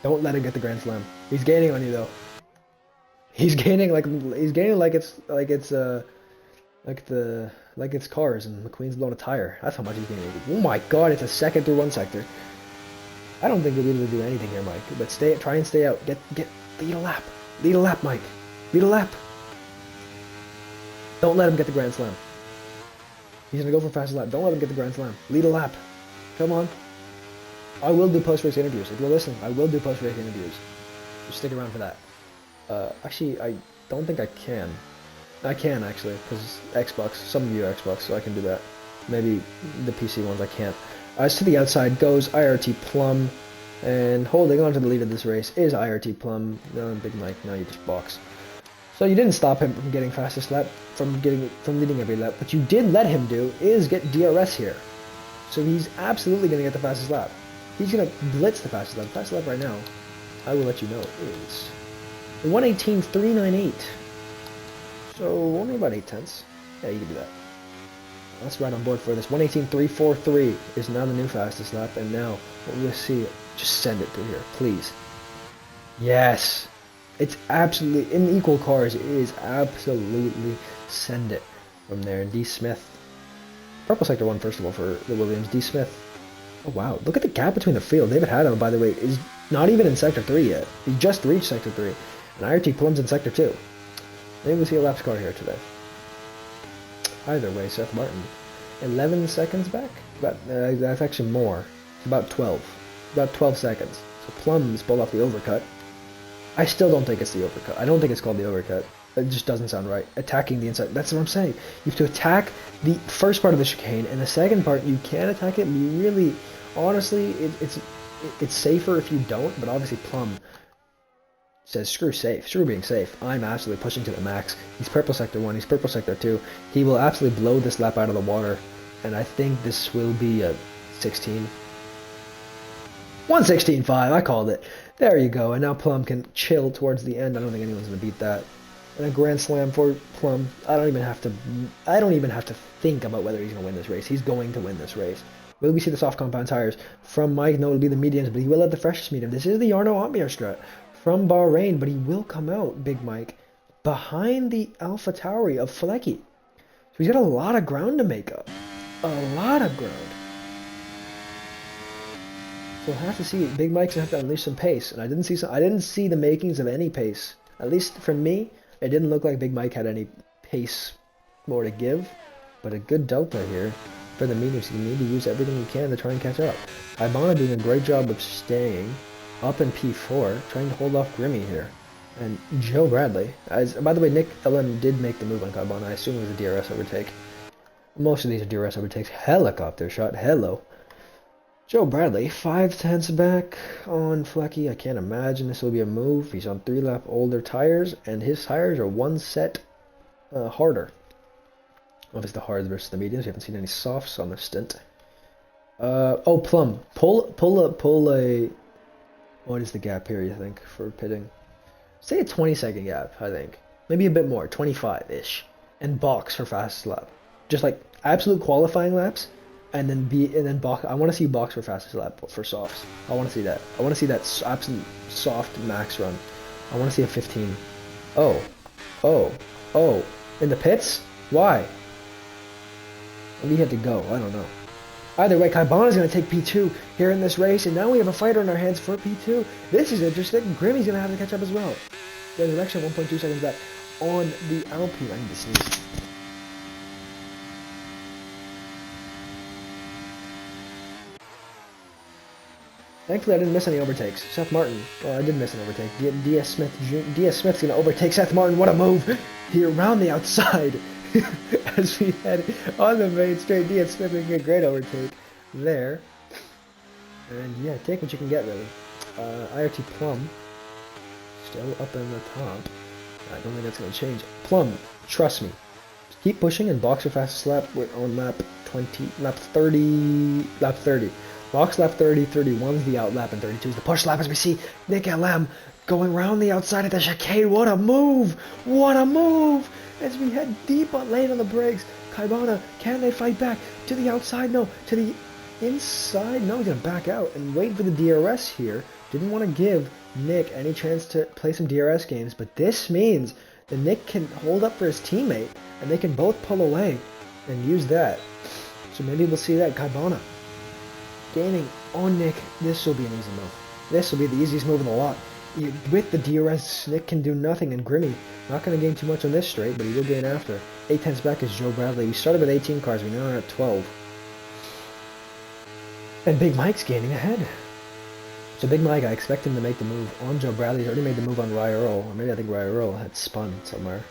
Don't let him get the Grand Slam. He's gaining on you though. He's gaining like it's cars and McQueen's blown a tire. That's how much he's gaining. Oh my God! It's a second through one sector. I don't think you'll be able to do anything here, Mike. But try and stay out. Lead a lap, Mike. Lead a lap. Don't let him get the Grand Slam. He's gonna go for fastest lap. Don't let him get the Grand Slam. Lead a lap. Come on. I will do post-race interviews. If you're listening, I will do post-race interviews. Just stick around for that. Actually, don't think I can. I can actually, because Xbox, some of you are Xbox, so I can do that. Maybe the PC ones I can't. As to the outside goes IRT Plum, and holding on to the lead of this race is IRT Plum. No, Big Mike, now you just box. So you didn't stop him from getting fastest lap, from leading every lap. What you did let him do is get DRS here. So he's absolutely going to get the fastest lap. He's going to blitz the fastest lap. Fastest lap right now, I will let you know, is 1:18.398. So only about 8 tenths. Yeah, you can do that. That's right on board for this. 1:18.343 is now the new fastest lap, and now what we'll see, just send it through here, please. Yes, it's absolutely in equal cars. It is absolutely send it from there. And D Smith, purple sector one first of all for the Williams. D Smith. Oh wow, look at the gap between the field. David Haddon, by the way, is not even in sector 3 yet. He just reached sector 3, and IRT Plum's in sector 2. Maybe we'll see a lap score here today. Either way, Seth Martin, 11 seconds back? That's actually more. It's about 12. About 12 seconds. So Plum's pulled off the overcut. I still don't think it's the overcut. I don't think it's called the overcut. It just doesn't sound right. Attacking the inside. That's what I'm saying. You have to attack the first part of the chicane, and the second part, you can attack it, but you really, honestly, it's safer if you don't, but obviously Plum says screw being safe. I'm absolutely pushing to the max. He's purple sector 1, he's purple sector 2. He will absolutely blow this lap out of the water, and I think this will be a 16. 1:16.5, I called it. There you go, and now Plum can chill towards the end. I don't think anyone's going to beat that. And a grand slam for Plum. I don't even have to think about whether he's going to win this race. He's going to win this race. Will we see the soft compound tires from Mike? No, it'll be the mediums, but he will have the freshest medium. This is the Jarno Otmar strat from Bahrain, but he will come out, Big Mike, behind the Alpha Tauri of Flecky. So he's got a lot of ground to make up. A lot of ground. So we'll have to see. Big Mike's gonna have to unleash some pace, and I didn't see the makings of any pace. At least for me, it didn't look like Big Mike had any pace more to give. But a good delta here for the mediums. You need to use everything you can to try and catch up. Ibana doing a great job of staying up in P4, trying to hold off Grimmy here. And Joe Bradley, by the way, Nick LM did make the move on Ibana. I assume it was a DRS overtake. Most of these are DRS overtakes. Helicopter shot. Hello. Joe Bradley, 5 tenths back on Flecky. I can't imagine this will be a move. He's on 3-lap older tires, and his tires are one set harder. Obviously the hards versus the mediums. We haven't seen any softs on this stint. Oh, Plum. Pull a... What is the gap here, you think, for pitting? Say a 20-second gap, I think. Maybe a bit more, 25-ish. And box for fastest lap. Just like absolute qualifying laps. And then box. I want to see box for fastest lap for softs. I want to see that. I want to see that absolute soft max run. I want to see a 15. Oh. In the pits? Why? Maybe he had to go. I don't know. Either way, Kaibana's going to take P2 here in this race, and now we have a fighter in our hands for P2. This is interesting. Grimmy's going to have to catch up as well. There's actually 1.2 seconds back on the Alpine. I need to sneeze. Thankfully, I didn't miss any overtakes. Seth Martin, well, I did miss an overtake. DS Smith's going to overtake Seth Martin. What a move here around the outside as we head on the main straight. DS Smith making a great overtake there. And yeah, take what you can get, really. IRT Plum still up in the top. I don't think that's going to change. Plum, trust me. Just keep pushing and box your fastest lap. We're on lap 30. Box lap 30, 31 is the out lap, and 32 is the push lap as we see Nick LM going around the outside of the chicane. What a move! What a move! As we head deep on lane on the brakes. Kaibana, can they fight back? To the outside? No. To the inside? No, he's going to back out and wait for the DRS here. Didn't want to give Nick any chance to play some DRS games, but this means that Nick can hold up for his teammate, and they can both pull away and use that. So maybe we'll see that. Kaibana gaining on Nick. This will be an easy move. This will be the easiest move in the lot. With the DRS, Nick can do nothing, and Grimmy not going to gain too much on this straight, but he will gain after. 8 tenths back is Joe Bradley. We started with 18 cars, we now are at 12. And Big Mike's gaining ahead. So Big Mike, I expect him to make the move on Joe Bradley. He's already made the move on Rye Earl. Or maybe I think Rye Earl had spun somewhere.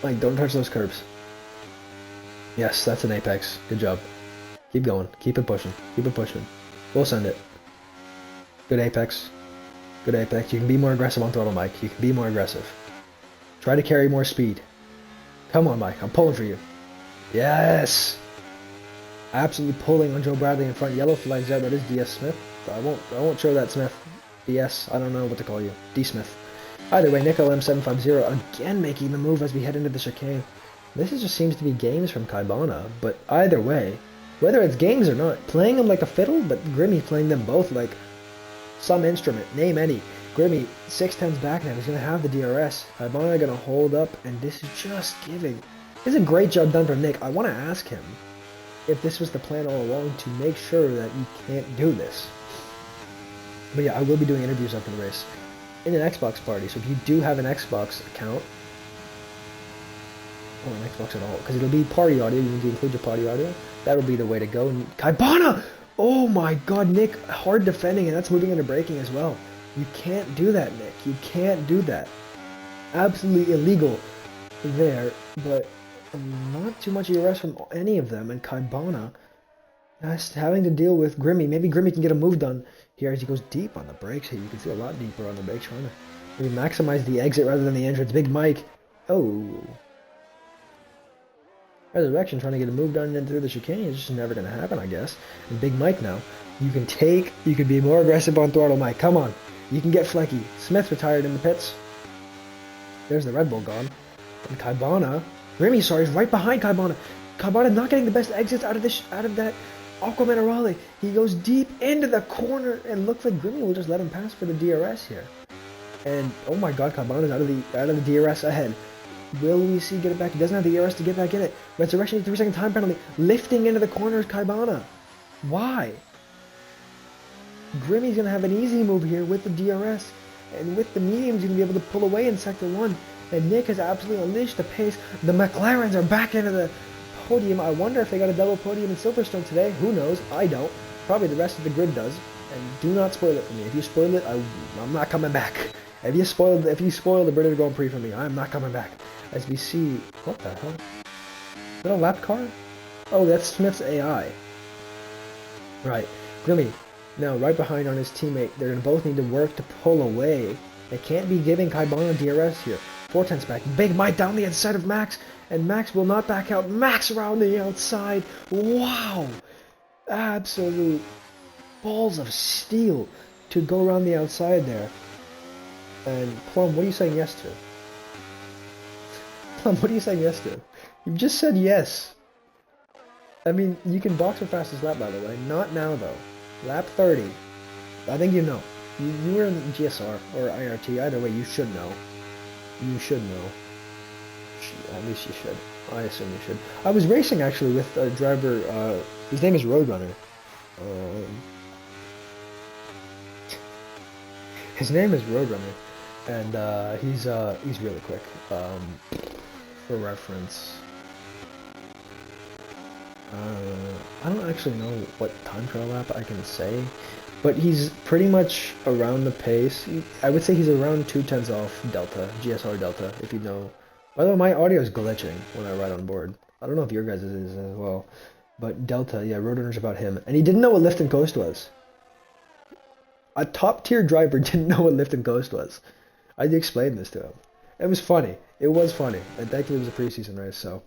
Mike, don't touch those curbs. Yes, that's an apex. Good job. Keep going. Keep it pushing. Keep it pushing. We'll send it. Good apex. Good apex. You can be more aggressive on throttle, Mike. You can be more aggressive. Try to carry more speed. Come on, Mike. I'm pulling for you. Yes! Absolutely pulling on Joe Bradley in front. Yellow flags out. That is DS Smith. I won't show that Smith. DS. I don't know what to call you. D Smith. Either way, Nick LM750 again making the move as we head into the chicane. This just seems to be games from Kaibana, but either way, whether it's games or not, playing them like a fiddle, but Grimmy playing them both like some instrument. Name any. Grimmy, 610s back now. He's going to have the DRS. Kaibana going to hold up, and this is just giving. This is a great job done from Nick. I want to ask him if this was the plan all along to make sure that you can't do this. But yeah, I will be doing interviews after the race in an Xbox party. So if you do have an Xbox account, or an Xbox at all, because it'll be party audio, you need to include your party audio. That'll be the way to go. And Kaibana! Oh my god, Nick, hard defending, and that's moving into braking as well. You can't do that, Nick. You can't do that. Absolutely illegal there, but not too much ERS from any of them, and Kaibana having to deal with Grimmy. Maybe Grimmy can get a move done here as he goes deep on the brakes. Here, you can see a lot deeper on the brakes, trying to maybe maximize the exit rather than the entrance. Big Mike. Oh. Resurrection trying to get a move done in through the chicane. It's just never going to happen, I guess. And Big Mike now. You can be more aggressive on throttle, Mike. Come on. You can get flecky. Smith retired in the pits. There's the Red Bull gone. And Kaibana. Grimmy, sorry, is right behind Kaibana. Kaibana not getting the best exits out of that Aqua Minerale. He goes deep into the corner, and looks like Grimmy will just let him pass for the DRS here. And oh my god, Kaibana's out of the DRS ahead. Will we see get it back? He doesn't have the ERS to get back in it. Resurrection 3-second time penalty. Lifting into the corners, Kaibana. Why? Grimmy's going to have an easy move here with the DRS. And with the mediums, he's going to be able to pull away in Sector 1. And Nick has absolutely unleashed the pace. The McLarens are back into the podium. I wonder if they got a double podium in Silverstone today. Who knows? I don't. Probably the rest of the grid does. And do not spoil it for me. If you spoil it, I'm not coming back. If you spoil the British Grand Prix for me, I'm not coming back. As we see, what the hell? Is that a lap car? Oh, that's Smith's AI. Right. Grimmy, now right behind on his teammate. They're going to both need to work to pull away. They can't be giving Kaibana DRS here. 410's back. Big Mike down the inside of Max. And Max will not back out. Max around the outside. Wow. Absolute balls of steel to go around the outside there. And Plum, what are you saying yes to? Plum, what are you saying yes to? You've just said yes. I mean, you can box for fastest lap, by the way. Not now, though. Lap 30. I think you know. You were in GSR or IRT. Either way, you should know. You should know. At least you should. I assume you should. I was racing, actually, with a driver. His name is Roadrunner. His name is Roadrunner. And he's really quick. For reference, I don't actually know what time trial lap I can say, but he's pretty much around the pace. I would say he's around 2/10 off Delta, GSR Delta, if you know. By the way, my audio is glitching when I ride on board. I don't know if your guys' is as well, but Delta, yeah, Roadrunner's about him. And he didn't know what lift and coast was. A top tier driver didn't know what lift and coast was. I explained this to him. It was funny. It was funny. And thankfully it was a preseason race, so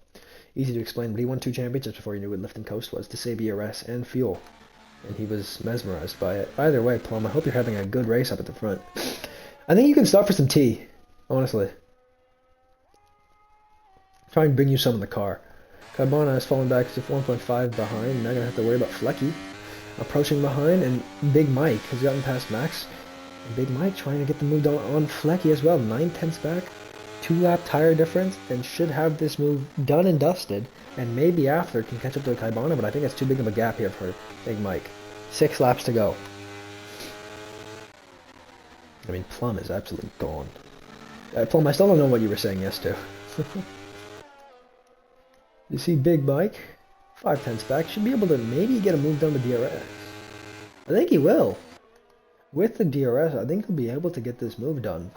easy to explain. But he won 2 championships before he knew what lift and coast was, to save ERS and fuel. And he was mesmerized by it. Either way, Plum, I hope you're having a good race up at the front. I think you can stop for some tea, honestly. Try and bring you some in the car. Kaibana has fallen back to 1.5 behind. Now going to have to worry about Flecky approaching behind. And Big Mike has gotten past Max. And Big Mike trying to get the move done on Flecky as well. 9/10 back. 2-lap tire difference. And should have this move done and dusted. And maybe after can catch up to Kaibana. But I think that's too big of a gap here for Big Mike. 6 laps to go. I mean, Plum is absolutely gone. Plum, I still don't know what you were saying yes to. You see Big Mike, 5/10 back, should be able to maybe get a move done with DRS. I think he will. With the DRS, I think he'll be able to get this move done.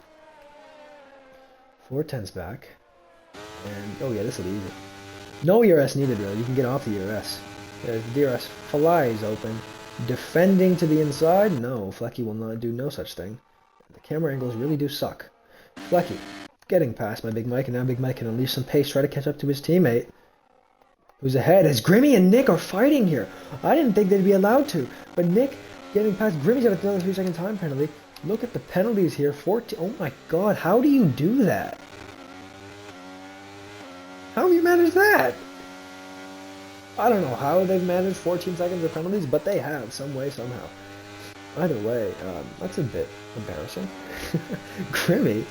410's back. And, oh yeah, this will be easy. No ERS needed, really. You can get off the ERS. There's the DRS flies open. Defending to the inside? No, Flecky will not do no such thing. The camera angles really do suck. Flecky getting past by Big Mike, and now Big Mike can unleash some pace, try to catch up to his teammate, who's ahead, as Grimmy and Nick are fighting here. I didn't think they'd be allowed to, but Nick getting past Grimmy's got another 3-second time penalty. Look at the penalties here. 14. Oh my god, how do you do that? How have you managed that? I don't know how they've managed 14 seconds of penalties, but they have, some way, somehow. Either way, that's a bit embarrassing. Grimmy,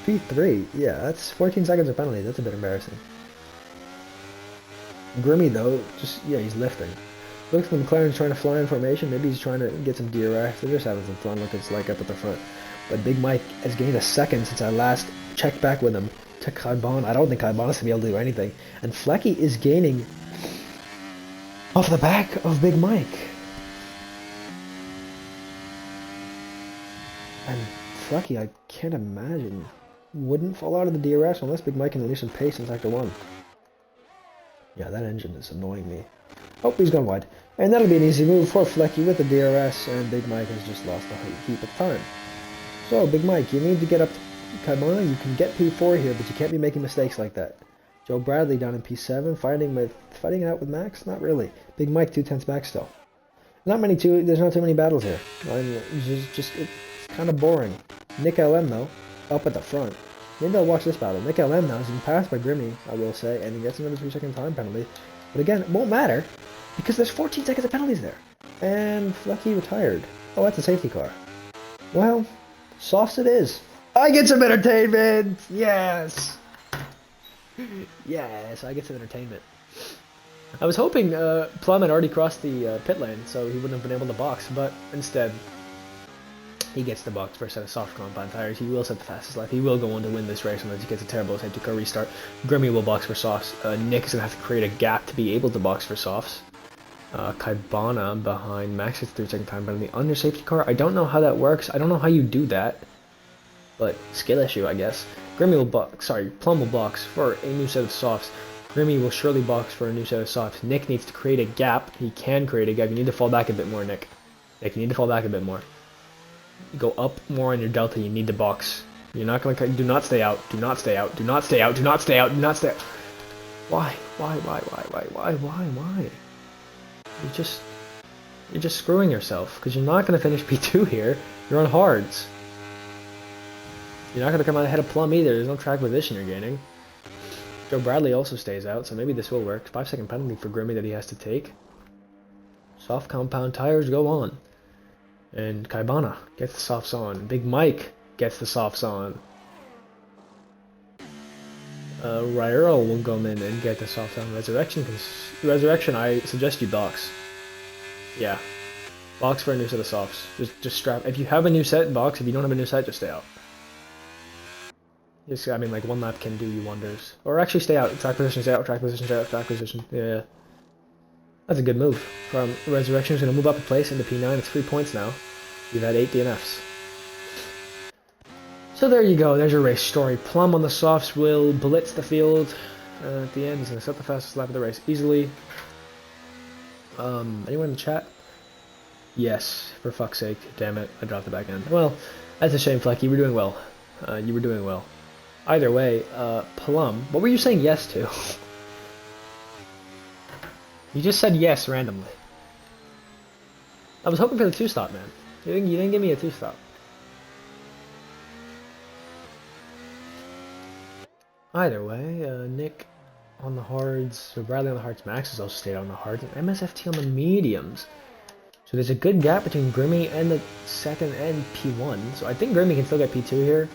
P3, yeah, that's 14 seconds of penalties, that's a bit embarrassing. Grimmy, though, just, yeah, he's lifting. Looks like McLaren's trying to fly in formation, maybe he's trying to get some DRS, they're just having some fun, look, it's like up at the front. But Big Mike has gained a second since I last checked back with him to Kaibon. I don't think Kaibon's going to be able to do anything. And Flecky is gaining off the back of Big Mike. And Flecky, I can't imagine, wouldn't fall out of the DRS unless Big Mike can unleash some pace in Sector 1. Yeah, that engine is annoying me. Oh, he's gone wide. And that'll be an easy move for Flecky with the DRS, and Big Mike has just lost a heap of time. So, Big Mike, you need to get up to Kaibana. You can get P4 here, but you can't be making mistakes like that. Joe Bradley down in P7, fighting it out with Max? Not really. Big Mike 2/10 back still. There's not too many battles here. It's kind of boring. Nick LM, though, up at the front. Maybe I'll watch this battle. Nick LM now has been passed by Grimmy, I will say, and he gets another 3-second time penalty. But again, it won't matter, because there's 14 seconds of penalties there. And Flecky retired. Oh, that's a safety car. Well, sauce it is. I get some entertainment! Yes! Yes, I get some entertainment. I was hoping Plum had already crossed the pit lane, so he wouldn't have been able to box, but instead, he gets the box for a set of soft compound tires. He will set the fastest lap. He will go on to win this race unless he gets a terrible safety car restart. Grimmy will box for softs. Nick is going to have to create a gap to be able to box for softs. Kaibana behind Max with 3-second time penalty under safety car. I don't know how that works. I don't know how you do that. But skill issue, I guess. Plum will box for a new set of softs. Grimmy will surely box for a new set of softs. Nick needs to create a gap. He can create a gap. You need to fall back a bit more, Nick. Nick, you need to fall back a bit more. You go up more on your delta. You need to box. You're not gonna. Do not stay out. Do not stay out. Do not stay out. Do not stay out. Do not stay out. Why? You're just screwing yourself because you're not gonna finish P2 here. You're on hards. You're not going to come out ahead of Plum either. There's no track position you're gaining. Joe Bradley also stays out, so maybe this will work. 5-second penalty for Grimmy that he has to take. Soft compound tires go on. And Kaibana gets the softs on. Big Mike gets the softs on. Ryero will come in and get the softs on. Resurrection, I suggest you box. Yeah. Box for a new set of softs. Just strap. If you have a new set, box. If you don't have a new set, just stay out. Just, I mean, like, one lap can do you wonders. Or actually stay out. Track position, stay out, track position, stay out, track position. Yeah. That's a good move. From Resurrection, who's going to move up a place into P9. It's 3 points now. You've had 8 DNFs. So there you go. There's your race story. Plum on the softs will blitz the field. At the end, he's going to set the fastest lap of the race easily. Anyone in the chat? Yes. For fuck's sake. Damn it. I dropped the back end. Well, that's a shame, Fleck. You were doing well. You were doing well. Either way, Plum, what were you saying yes to? You just said yes randomly. I was hoping for the 2-stop, man. You didn't give me a 2-stop. Either way, Nick on the hards, so Bradley on the hards, Max has also stayed on the hards, and MSFT on the mediums. So there's a good gap between Grimmy and the second and P1. So I think Grimmy can still get P2 here.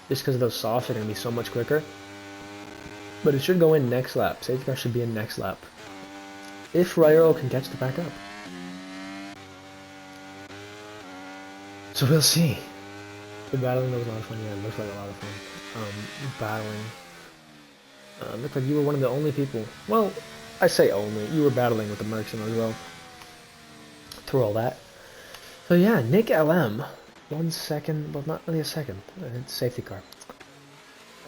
Just because of those softs are going to be so much quicker. But it should go in next lap. Safety car should be in next lap. If Ryero can catch the back up. So we'll see. The battling was a lot of fun. Yeah, it looks like a lot of fun. Battling. Looked like you were one of the only people. Well, I say only. You were battling with the Mercs as well. Through all that. So yeah, Nick LM, 1 second, well not really a second, it's safety car.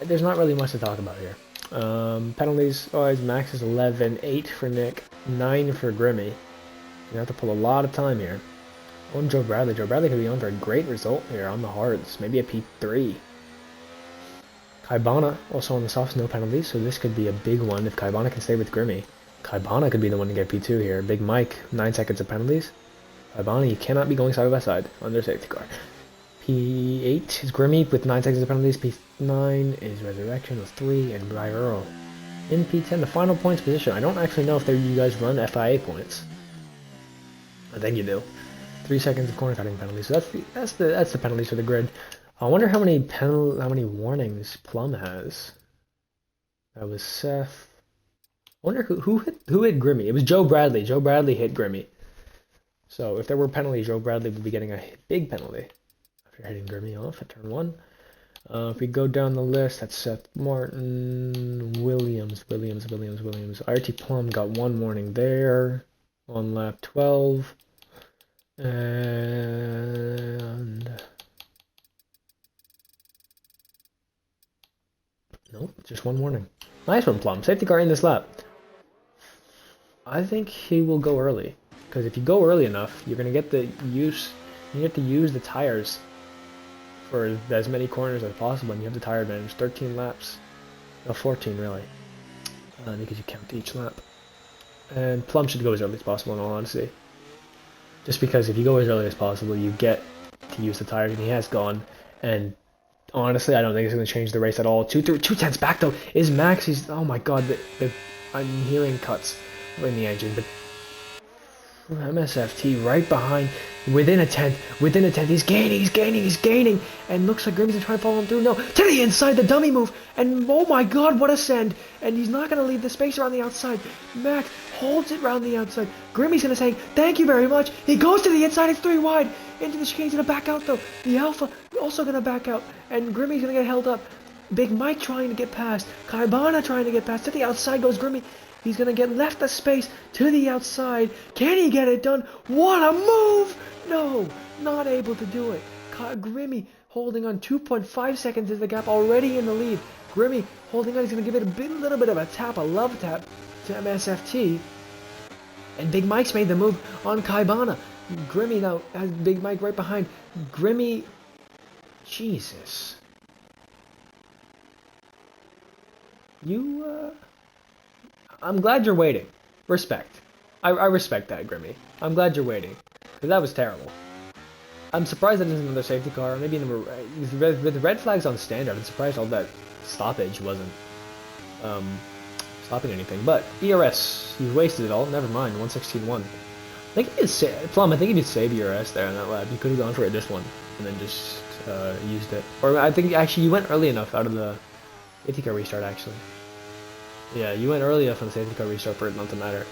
There's not really much to talk about here. Penalties wise, Max is 11, 8 for Nick, 9 for Grimmy. You have to pull a lot of time here. On Joe Bradley. Joe Bradley could be on for a great result here on the hards, maybe a P3. Kaibana also on the softs, no penalties, so this could be a big one if Kaibana can stay with Grimmy. Kaibana could be the one to get P2 here. Big Mike, 9 seconds of penalties. Kaibana, you cannot be going side by side on their safety car. P8 is Grimmy with 9 seconds of penalties. P9 is Resurrection with 3, and Bry Earl. In P10, the final points position. I don't actually know if you guys run FIA points. I think you do. 3 seconds of corner cutting penalties. So that's the penalties for the grid. I wonder how many warnings Plum has. That was Seth. I wonder who hit Grimmy. It was Joe Bradley. Joe Bradley hit Grimmy. So if there were penalties, Joe Bradley would be getting a big penalty after hitting Grimmy off at turn 1. If we go down the list, that's Seth Martin, Williams. IRT Plum got 1 warning there on lap 12. And nope, just 1 warning. Nice one, Plum. Safety car in this lap. I think he will go early, because if you go early enough, you're gonna get to use the tires for as many corners as possible, and you have the tire advantage. 13 laps, no, 14 really, because you count each lap. And Plum should go as early as possible, in all honesty. Just because if you go as early as possible, you get to use the tires, and he has gone. And honestly, I don't think it's going to change the race at all. 2 tenths back though is Max. He's, oh my god, I'm hearing cuts in the engine, but MSFT right behind, within a tenth, he's gaining, and looks like Grimmy's trying to follow him through. No, to the inside, the dummy move, and oh my god, what a send, and he's not going to leave the space around the outside. Max holds it around the outside. Grimmy's going to say, thank you very much. He goes to the inside, it's 3 wide, into the chicane. He's going to back out though. The Alpha also going to back out, and Grimmy's going to get held up. Big Mike trying to get past, Kaibana trying to get past, to the outside goes Grimmy. He's going to get left the space to the outside. Can he get it done? What a move! No, not able to do it. Grimmy holding on. 2.5 seconds is the gap, already in the lead. Grimmy holding on. He's going to give it a little bit of a tap, a love tap to MSFT. And Big Mike's made the move on Kaibana. Grimmy now has Big Mike right behind. Grimmy, Jesus. I'm glad you're waiting. Respect. I respect that, Grimmy. I'm glad you're waiting. Because that was terrible. I'm surprised that isn't another safety car. Maybe with the red flags on standard, I'm surprised all that stoppage wasn't stopping anything. But ERS, you wasted it all. Never mind. 116.1. I think he did Plum. I think he did save ERS there on that lap. You could have gone for this one and then just used it. Or I think actually you went early enough out of the safety car restart actually. Yeah, you went early enough on the safety car restart for it not to matter.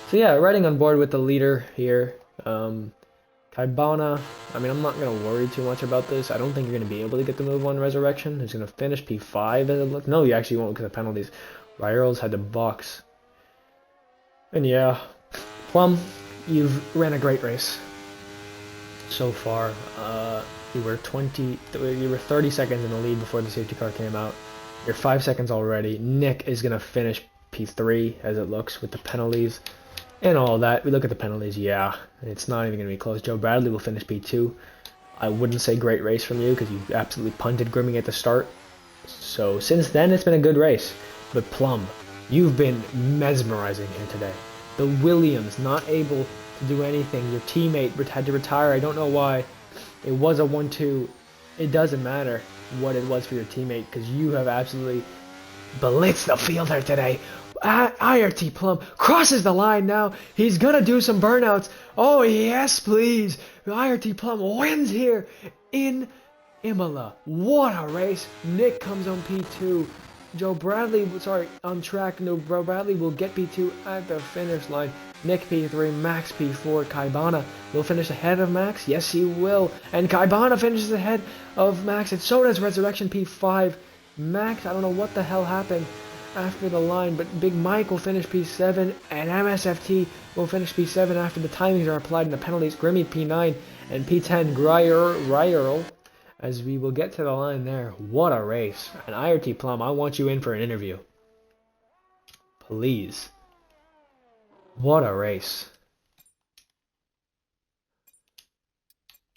So yeah, riding on board with the leader here. Kaibana, I mean, I'm not going to worry too much about this. I don't think you're going to be able to get the move on Resurrection. He's going to finish P5 as it looks. No, you actually won't because of penalties. Ryerls had to box. And yeah, Plum, you've ran a great race so far. You were 30 seconds in the lead before the safety car came out. You're 5 seconds already. Nick is going to finish P3 as it looks with the penalties and all that. We look at the penalties, yeah, it's not even going to be close. Joe Bradley will finish P2. I wouldn't say great race from you because you absolutely punted Grimmy at the start. So since then, it's been a good race. But Plum, you've been mesmerizing here today. The Williams not able to do anything. Your teammate had to retire. I don't know why. It was a 1-2. It doesn't matter what it was for your teammate because you have absolutely blitzed the field here today. IRT Plum crosses the line now. He's gonna do some burnouts. Oh yes, please. IRT Plum wins here in Imola. What a race. Nick comes on P2. Joe Bradley, on track. No, Joe Bradley will get P2 at the finish line. Nick P3, Max P4. Kaibana will finish ahead of Max. Yes, he will. And Kaibana finishes ahead of Max, and so does Resurrection P5. Max, I don't know what the hell happened after the line, but Big Mike will finish P7, and MSFT will finish P7 after the timings are applied and the penalties. Grimmy P9, and P10 Grierl, as we will get to the line there. What a race. And IRT Plum, I want you in for an interview. Please. What a race.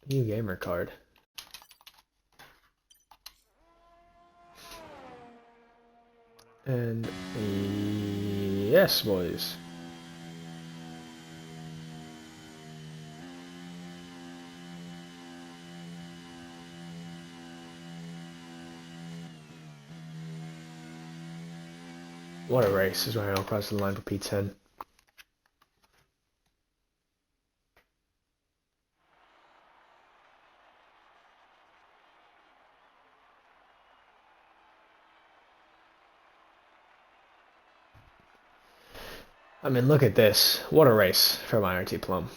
New gamer card. And yes, boys. What a race is right across the line for P10. I mean, look at this. What a race from IRT Plum.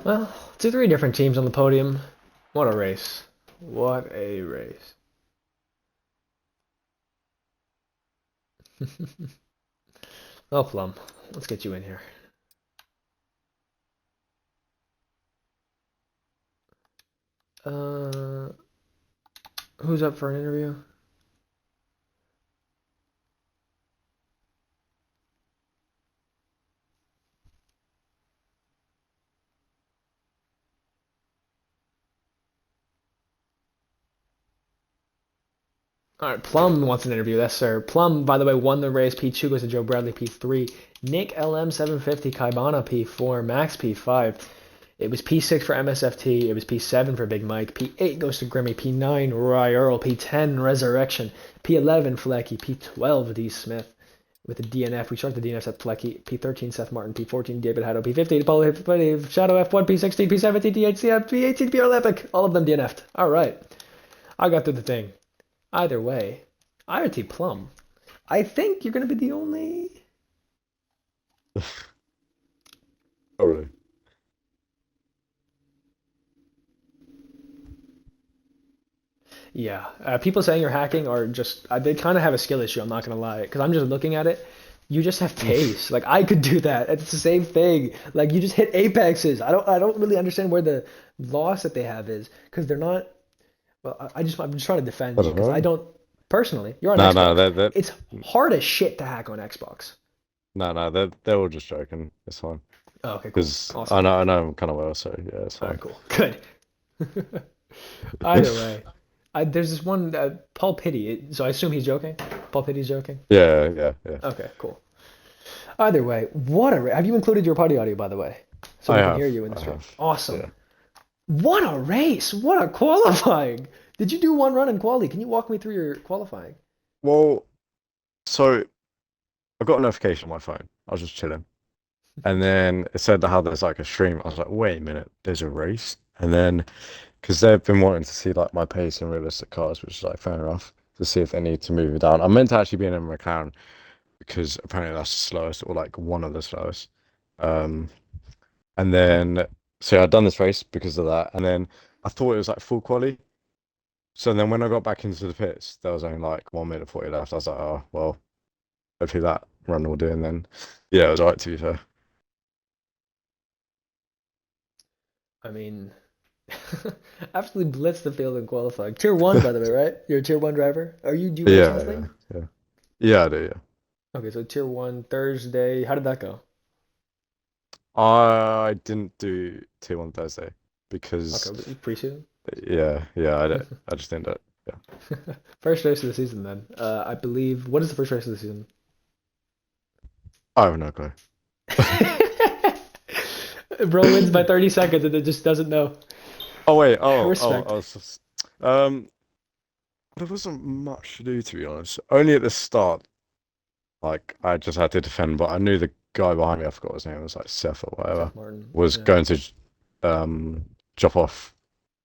Well, 2-3 different teams on the podium. What a race. What a race. Well, Plum, let's get you in here. Who's up for an interview? All right, Plum wants an interview. Yes, sir. Plum, by the way, won the race. P2 goes to Joe Bradley, P3. Nick LM 750, Kaibana P4, Max P5. It was P6 for MSFT. It was P7 for Big Mike. P8 goes to Grimmy. P9, Roy Earl. P10, Resurrection. P11, Flecky. P12, D. Smith. With the DNF, we start the DNF at Flecky. P13, Seth Martin. P14, David Haddo. P15, Paul Shadow F1. P16, P17, THCF. P18, PR Epic. All of them DNF'd. All right. I got through the thing. Either way, IRT Plum, I think you're going to be the only... Oh, really? Yeah, people saying you're hacking are just... they kind of have a skill issue, I'm not going to lie. Because I'm just looking at it. You just have taste. Like, I could do that. It's the same thing. Like, you just hit apexes. I don't really understand where the loss that they have is. Because they're not... Well, I'm just trying to defend I you. don't Because I know. don't... Personally, you're on No, no, Xbox. that It's hard as shit to hack on Xbox. no, no, they're all just joking. It's fine. Oh, okay, cool. Because Awesome. I know him kind of well, so yeah, it's All right, fine. cool. Good. Either way, there's this one Paul Pitty. So I assume he's joking. Paul Pitty's joking. Yeah, yeah, yeah. Okay, cool. Either way, what a have you included your party audio by the way, so I we can hear have, you in the I stream? have. Awesome. Yeah. What a race! What a qualifying! Did you do one run in quali? Can you walk me through your qualifying? Well, so I got a notification on my phone. I was just chilling, and then it said how there's like a stream. I was like, wait a minute, there's a race, and then because they've been wanting to see like my pace in realistic cars, which is like fair enough, to see if they need to move it down. I'm meant to actually be in a McLaren because apparently that's the slowest or like one of the slowest. Um, and then so I'd done this race because of that, and then I thought it was like full quali. So then when I got back into the pits, there was only like 1 minute 40 left. I was like, oh well, hopefully that run will do. And then yeah, it was alright to be fair. I mean, absolutely blitzed the field in qualifying. Tier one, by the way, right? You're a tier one driver. Do you race in Yeah, this yeah, thing? yeah, yeah. I do. Yeah, Okay, so tier one Thursday. How did that go? I didn't do tier one Thursday Okay, because preseason. yeah, I just didn't do it. Yeah, First race of the season, then. I believe. What is the first race of the season? I have no clue. Bro wins by 30 seconds and it just doesn't know. Oh wait, Respect. um, there wasn't much to do to be honest. Only at the start, like I just had to defend, but I knew the guy behind me, I forgot his name, it was like Seth or whatever, Seth Martin. was Yeah. going to drop off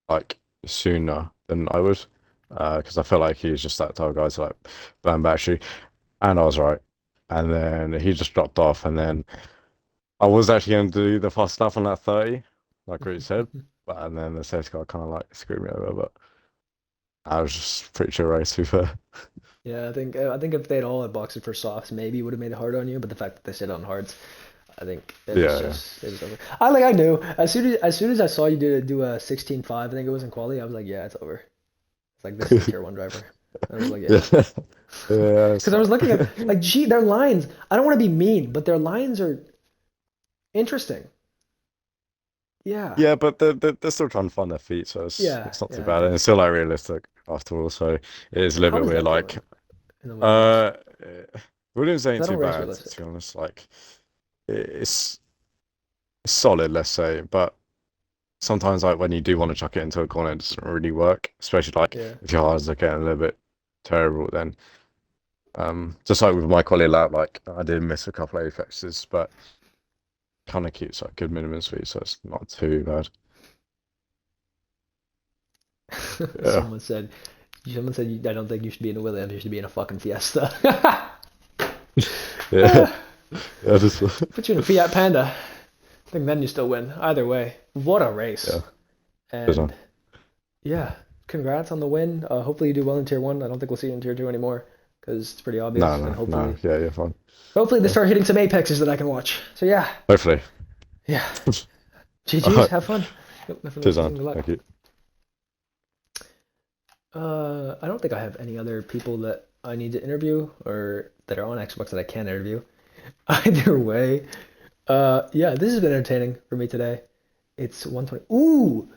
like sooner than I would, because I felt like he was just that type of guy to like burn battery, and I was right. And then he just dropped off, and then I was actually going to do the fast stuff on that 30, like Rich said. But and then the safety car kind of like screwed me over. But I was just pretty chill race, to be fair. Yeah, I think if they'd all had boxes for softs, maybe it would have made it hard on you. But the fact that they stayed on hards, I think Yeah, it was over. I knew as soon as I saw you do a 16.5, I think it was in quali. I was like, yeah, it's over. It's like this is a tier one driver. I was like, yeah, yeah, yeah. because I was looking at like, gee, their lines. I don't want to be mean, but their lines are interesting. Yeah, Yeah, but they're still trying to find their feet, so yeah, it's not too yeah. I bad, and think it's still like realistic after all. So it is a little how bit is weird. that Like, feeling in the Williams? uh, Williams Because ain't I too don't race bad to be realistic. honest. Like, it's solid, let's say, but sometimes like when you do want to chuck it into a corner, it doesn't really work. Especially like Yeah. if your hards are getting a little bit terrible, then just like with my quality lap, like I did miss a couple of apexes, but kind of keeps like good minimum speed, so it's not too bad. Yeah, Someone said, I don't think you should be in a Williams. You should be in a fucking Fiesta. yeah, yeah. Just Put you in a Fiat Panda. I think then you still win. Either way, what a race. yeah. Good And one. yeah, congrats on the win. Hopefully you do well in tier one. I don't think we'll see you in tier two anymore because it's pretty No, obvious. And no, no. hopefully, Yeah, you're fine. hopefully they Yeah. start hitting some apexes that I can watch. So yeah, Hopefully. yeah. All GG's. right. Have fun. Have fun Cheers, this on. season. Good luck. Thank you. I don't think I have any other people that I need to interview or that are on Xbox that I can interview. Either way, yeah, this has been entertaining for me today. It's 120. Ooh,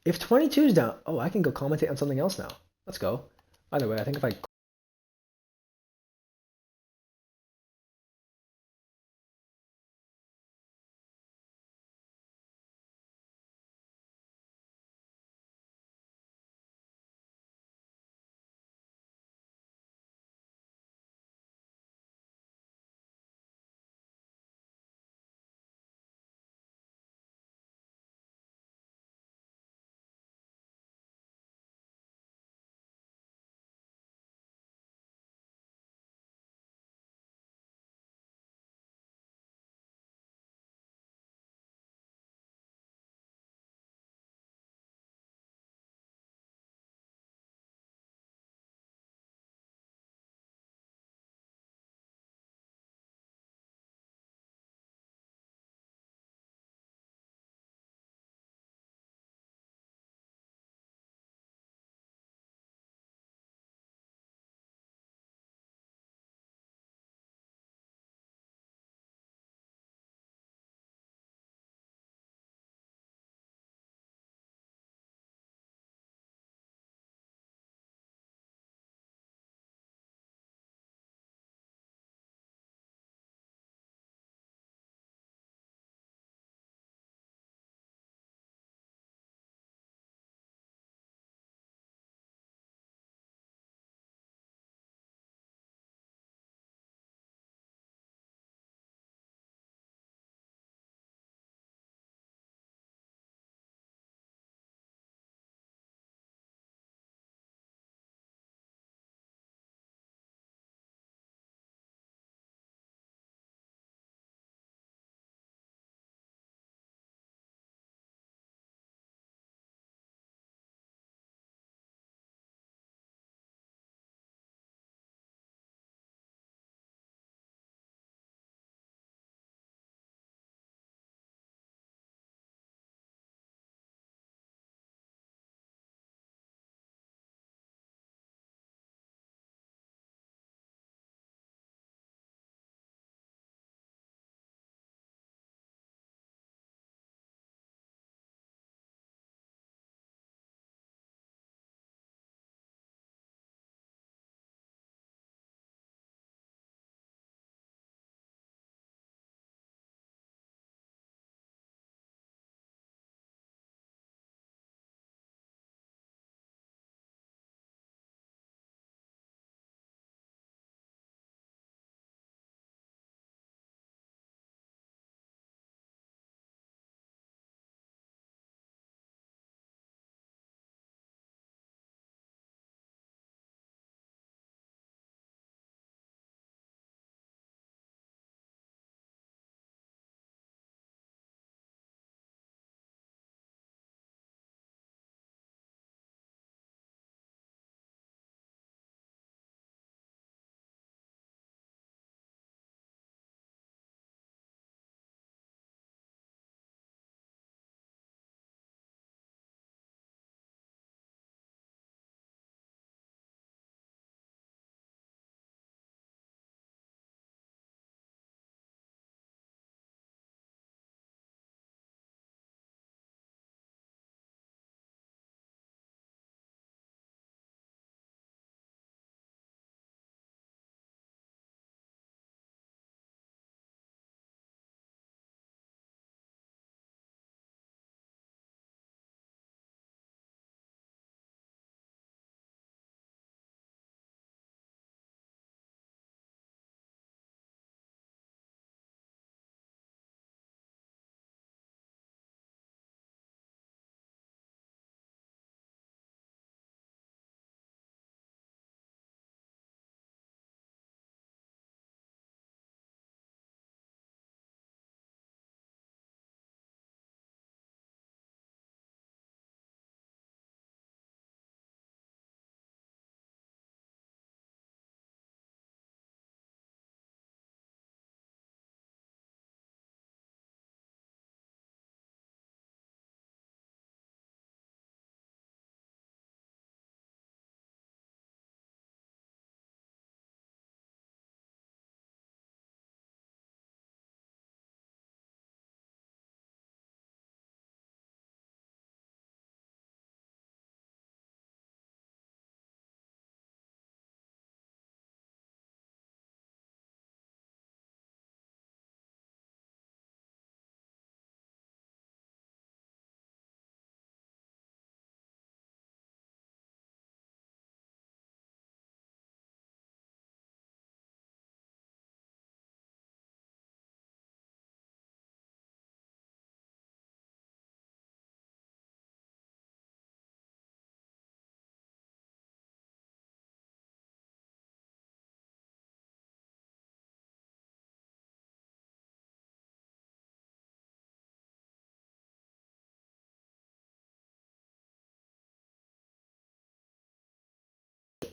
if 22 is down, oh, I can go commentate on something else now. Let's go. Either way, I think if I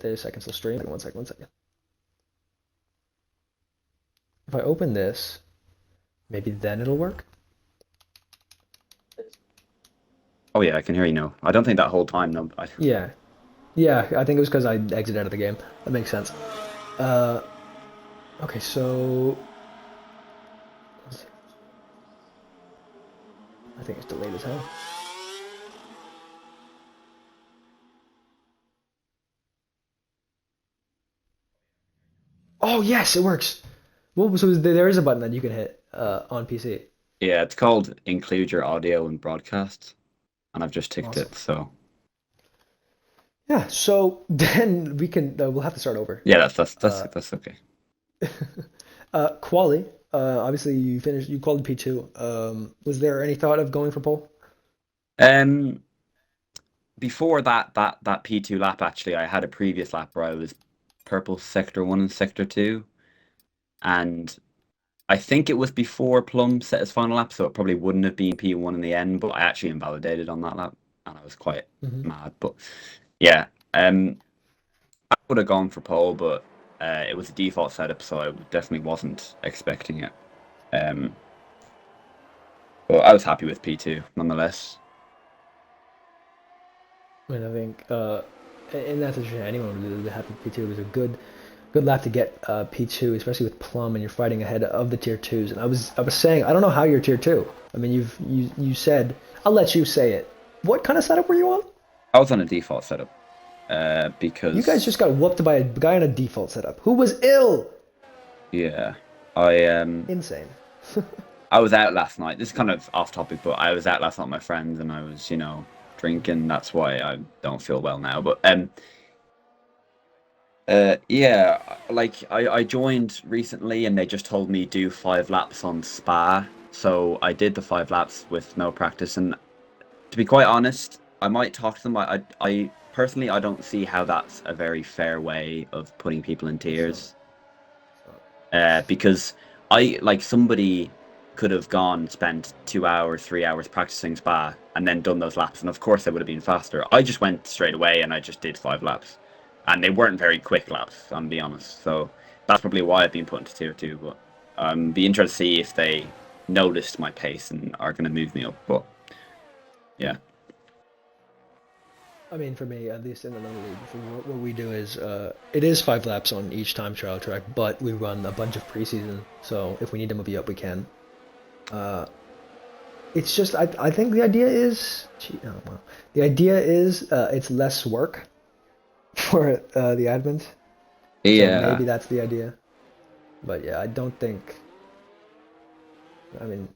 this. I can still stream. One second, one second. If I open this, maybe then it'll work. Oh yeah, I can hear you now. I don't think that whole time. No, Yeah, yeah. I think it was because I exited out of the game. That makes sense. Uh, okay, so I think it's delayed as hell. Oh yes, it works. Well, so there is a button that you can hit on PC. yeah, it's called include your audio and broadcast, and I've just ticked Awesome. it. So Yeah. So then we can. We'll have to start over. yeah, that's Uh, that's okay. quali. Obviously you finished. You qualified P2. Was there any thought of going for pole? Um, Before that P2 lap, actually, I had a previous lap where I was purple sector one and sector two, and I think it was before Plum set his final lap, so it probably wouldn't have been P1 in the end. But I actually invalidated on that lap, and I was quite Hmm. mad. But yeah, I would have gone for pole, but it was a default setup, so I definitely wasn't expecting it. Um, but I was happy with P2 nonetheless. And I think in that situation, anyone would be happy with P2. It was a good lap to get P2, especially with Plum, and you're fighting ahead of the tier twos. And I was saying, I don't know how you're tier two. I mean, you said, I'll let you say it. What kind of setup were you on? I was on a default setup You guys because just got whooped by a guy on a default setup who was ill. yeah, I Insane. I was out last night. This is kind of off topic, but I was out last night with my friends and I was, drinking. That's why I don't feel well now. But yeah, like I joined recently and they just told me do 5 laps on Spa. So I did the 5 laps with no practice. And to be quite honest, I might talk to them. I personally I don't see how that's a very fair way of putting people in It's not. tiers. It's not. Because I like somebody could have gone spent 2 hours, 3 hours practicing spa and then done those laps, and of course they would have been faster. I just went straight away and I just did 5 laps, and they weren't very quick laps. I'm be honest, so that's probably why I've been put into tier two. But be interested to see if they noticed my pace and are going to move me up. But yeah, I mean, for me, at least in another league, for what we do is it is 5 laps on each time trial track, but we run a bunch of preseason. So if we need to move you up, we can. Uh, it's just I think the idea is oh, well, the idea is it's less work for the admins. So yeah. maybe that's the idea. But yeah, I don't think. I mean,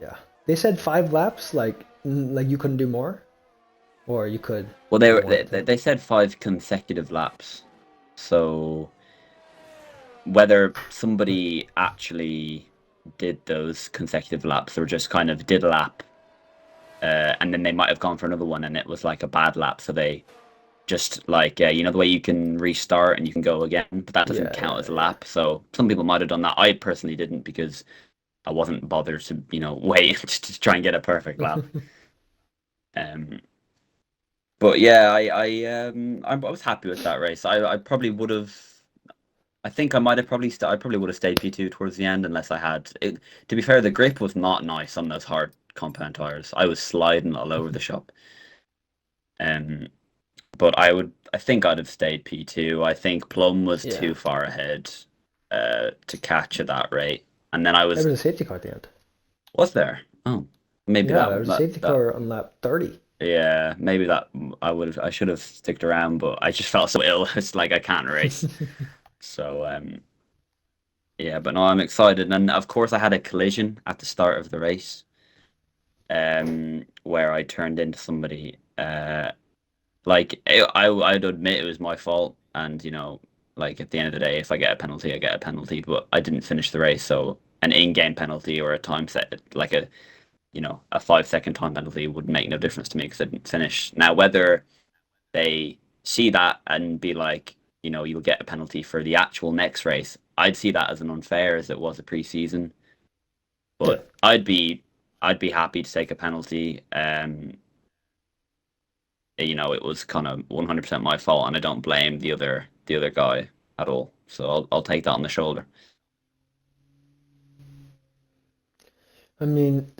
yeah, they said 5 laps, like you couldn't do more, or you could Well, if they you were wanted to. they said 5 consecutive laps, so. Whether somebody actually did those consecutive laps or just kind of did a lap and then they might have gone for another one and it was like a bad lap, so they just like the way you can restart and you can go again, but that doesn't Yeah, count yeah, as a yeah. lap. So some people might have done that. I personally didn't because I wasn't bothered to wait to try and get a perfect lap. um but yeah, I was happy with that race. I probably would have. I think I might have probably I probably would have stayed P2 towards the end unless I had it. To be fair, the grip was not nice on those hard compound tires. I was sliding all over the shop. Um, but I think I'd have stayed P2. I think Plum was Yeah. too far ahead to catch at that rate. And then There was a safety car at the end. was there? Oh, maybe Yeah, there that was a that safety that car on lap 30. yeah, maybe that I should have sticked around, but I just felt so ill. It's like I can't race. So yeah, but no, I'm excited, and of course I had a collision at the start of the race, where I turned into somebody. I'd admit it was my fault, and like at the end of the day, if I get a penalty, I get a penalty. But I didn't finish the race, so an in-game penalty or a time set, like a 5 second time penalty, would make no difference to me because I didn't finish. Now, whether they see that and be like, you'll get a penalty for the actual next race, I'd see that as an unfair as it was a preseason. Yeah. But I'd be happy to take a penalty. it was kind of 100% my fault, and I don't blame the other guy at all. So I'll take that on the shoulder. I mean,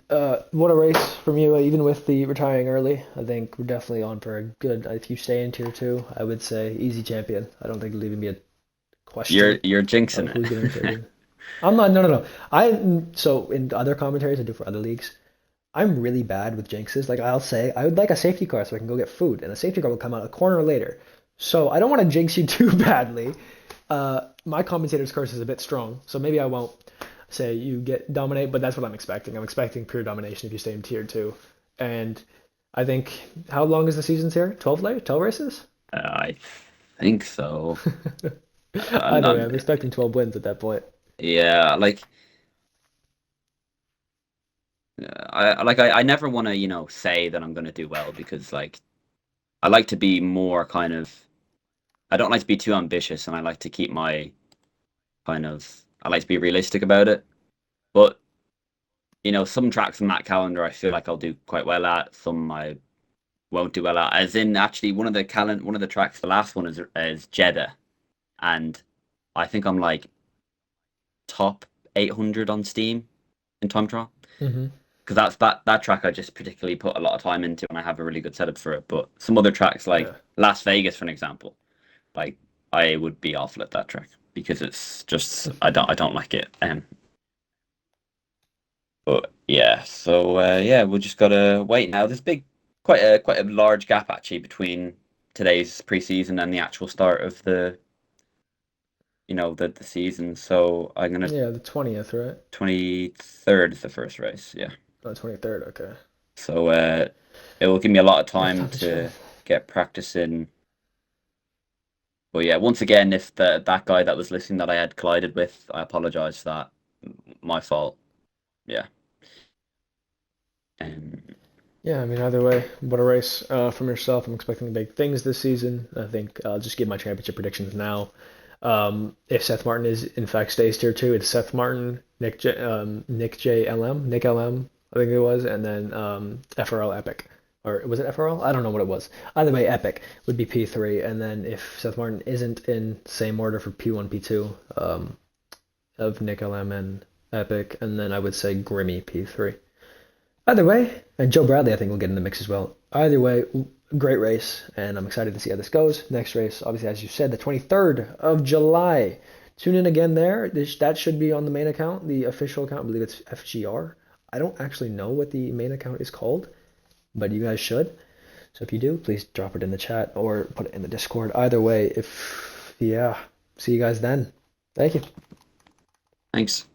what a race from you, even with the retiring early. I think we're definitely on for a good. If you stay in tier two, I would say easy champion. I don't think it'll even be a You're question you're of jinxing who's getting it. rotated. I'm not. No, no, no. So in other commentaries I do for other leagues, I'm really bad with jinxes. Like I'll say I would like a safety car so I can go get food, and the safety car will come out a corner later. So I don't want to jinx you too badly. My commentator's curse is a bit strong, so maybe I won't say you get dominate, but that's what I'm expecting. I'm expecting pure domination if you stay in tier two. And I think how long is the season's here? 12 races? I think so. Either way, Not, I'm expecting 12 wins at that point. yeah, I never want to, say that I'm gonna do well because I like to be more kind of I don't like to be too ambitious, and I like to keep my I like to be realistic about it. But some tracks on that calendar I feel like I'll do quite well at. Some I won't do well at. As in, actually, one of the tracks, the last one is Jeddah, and I think I'm like top 800 on Steam in time trial. Hmm. Because that track I just particularly put a lot of time into, and I have a really good setup for it. But some other tracks like Yeah. Las Vegas, for an example, like I would be awful at that track because it's just I don't like it. But yeah, so yeah, we just gotta wait now. There's quite a large gap actually between today's preseason and the actual start of the season. So I'm gonna Yeah, the 20th, right? 23rd is the first race. Yeah. Oh, 23rd, okay. So it will give me a lot of Enough time time to chill. to get practice in. But yeah, once again, if that guy that was listening that I had collided with, I apologize for that. My fault. Yeah. Um, Yeah, I mean, either way, what a race from yourself. I'm expecting big things this season. I think I'll just give my championship predictions now. If Seth Martin is in fact stays tier two, it's Seth Martin, Nick J L M, Nick LM, I think it was, and then FRL Epic, or was it FRL? I don't know what it was. Either way, Epic would be P3, and then if Seth Martin isn't in same order for P1, P2, of Nick LM and Epic, and then I would say Grimmy P3. Either way, and Joe Bradley, I think, will get in the mix as well. Either way, great race, and I'm excited to see how this goes. Next race, obviously, as you said, the 23rd of July. Tune in again there. That should be on the main account, the official account. I believe it's FGR. I don't actually know what the main account is called, but you guys should. So if you do, please drop it in the chat or put it in the Discord. Either way, yeah, see you guys then. Thank you. thanks.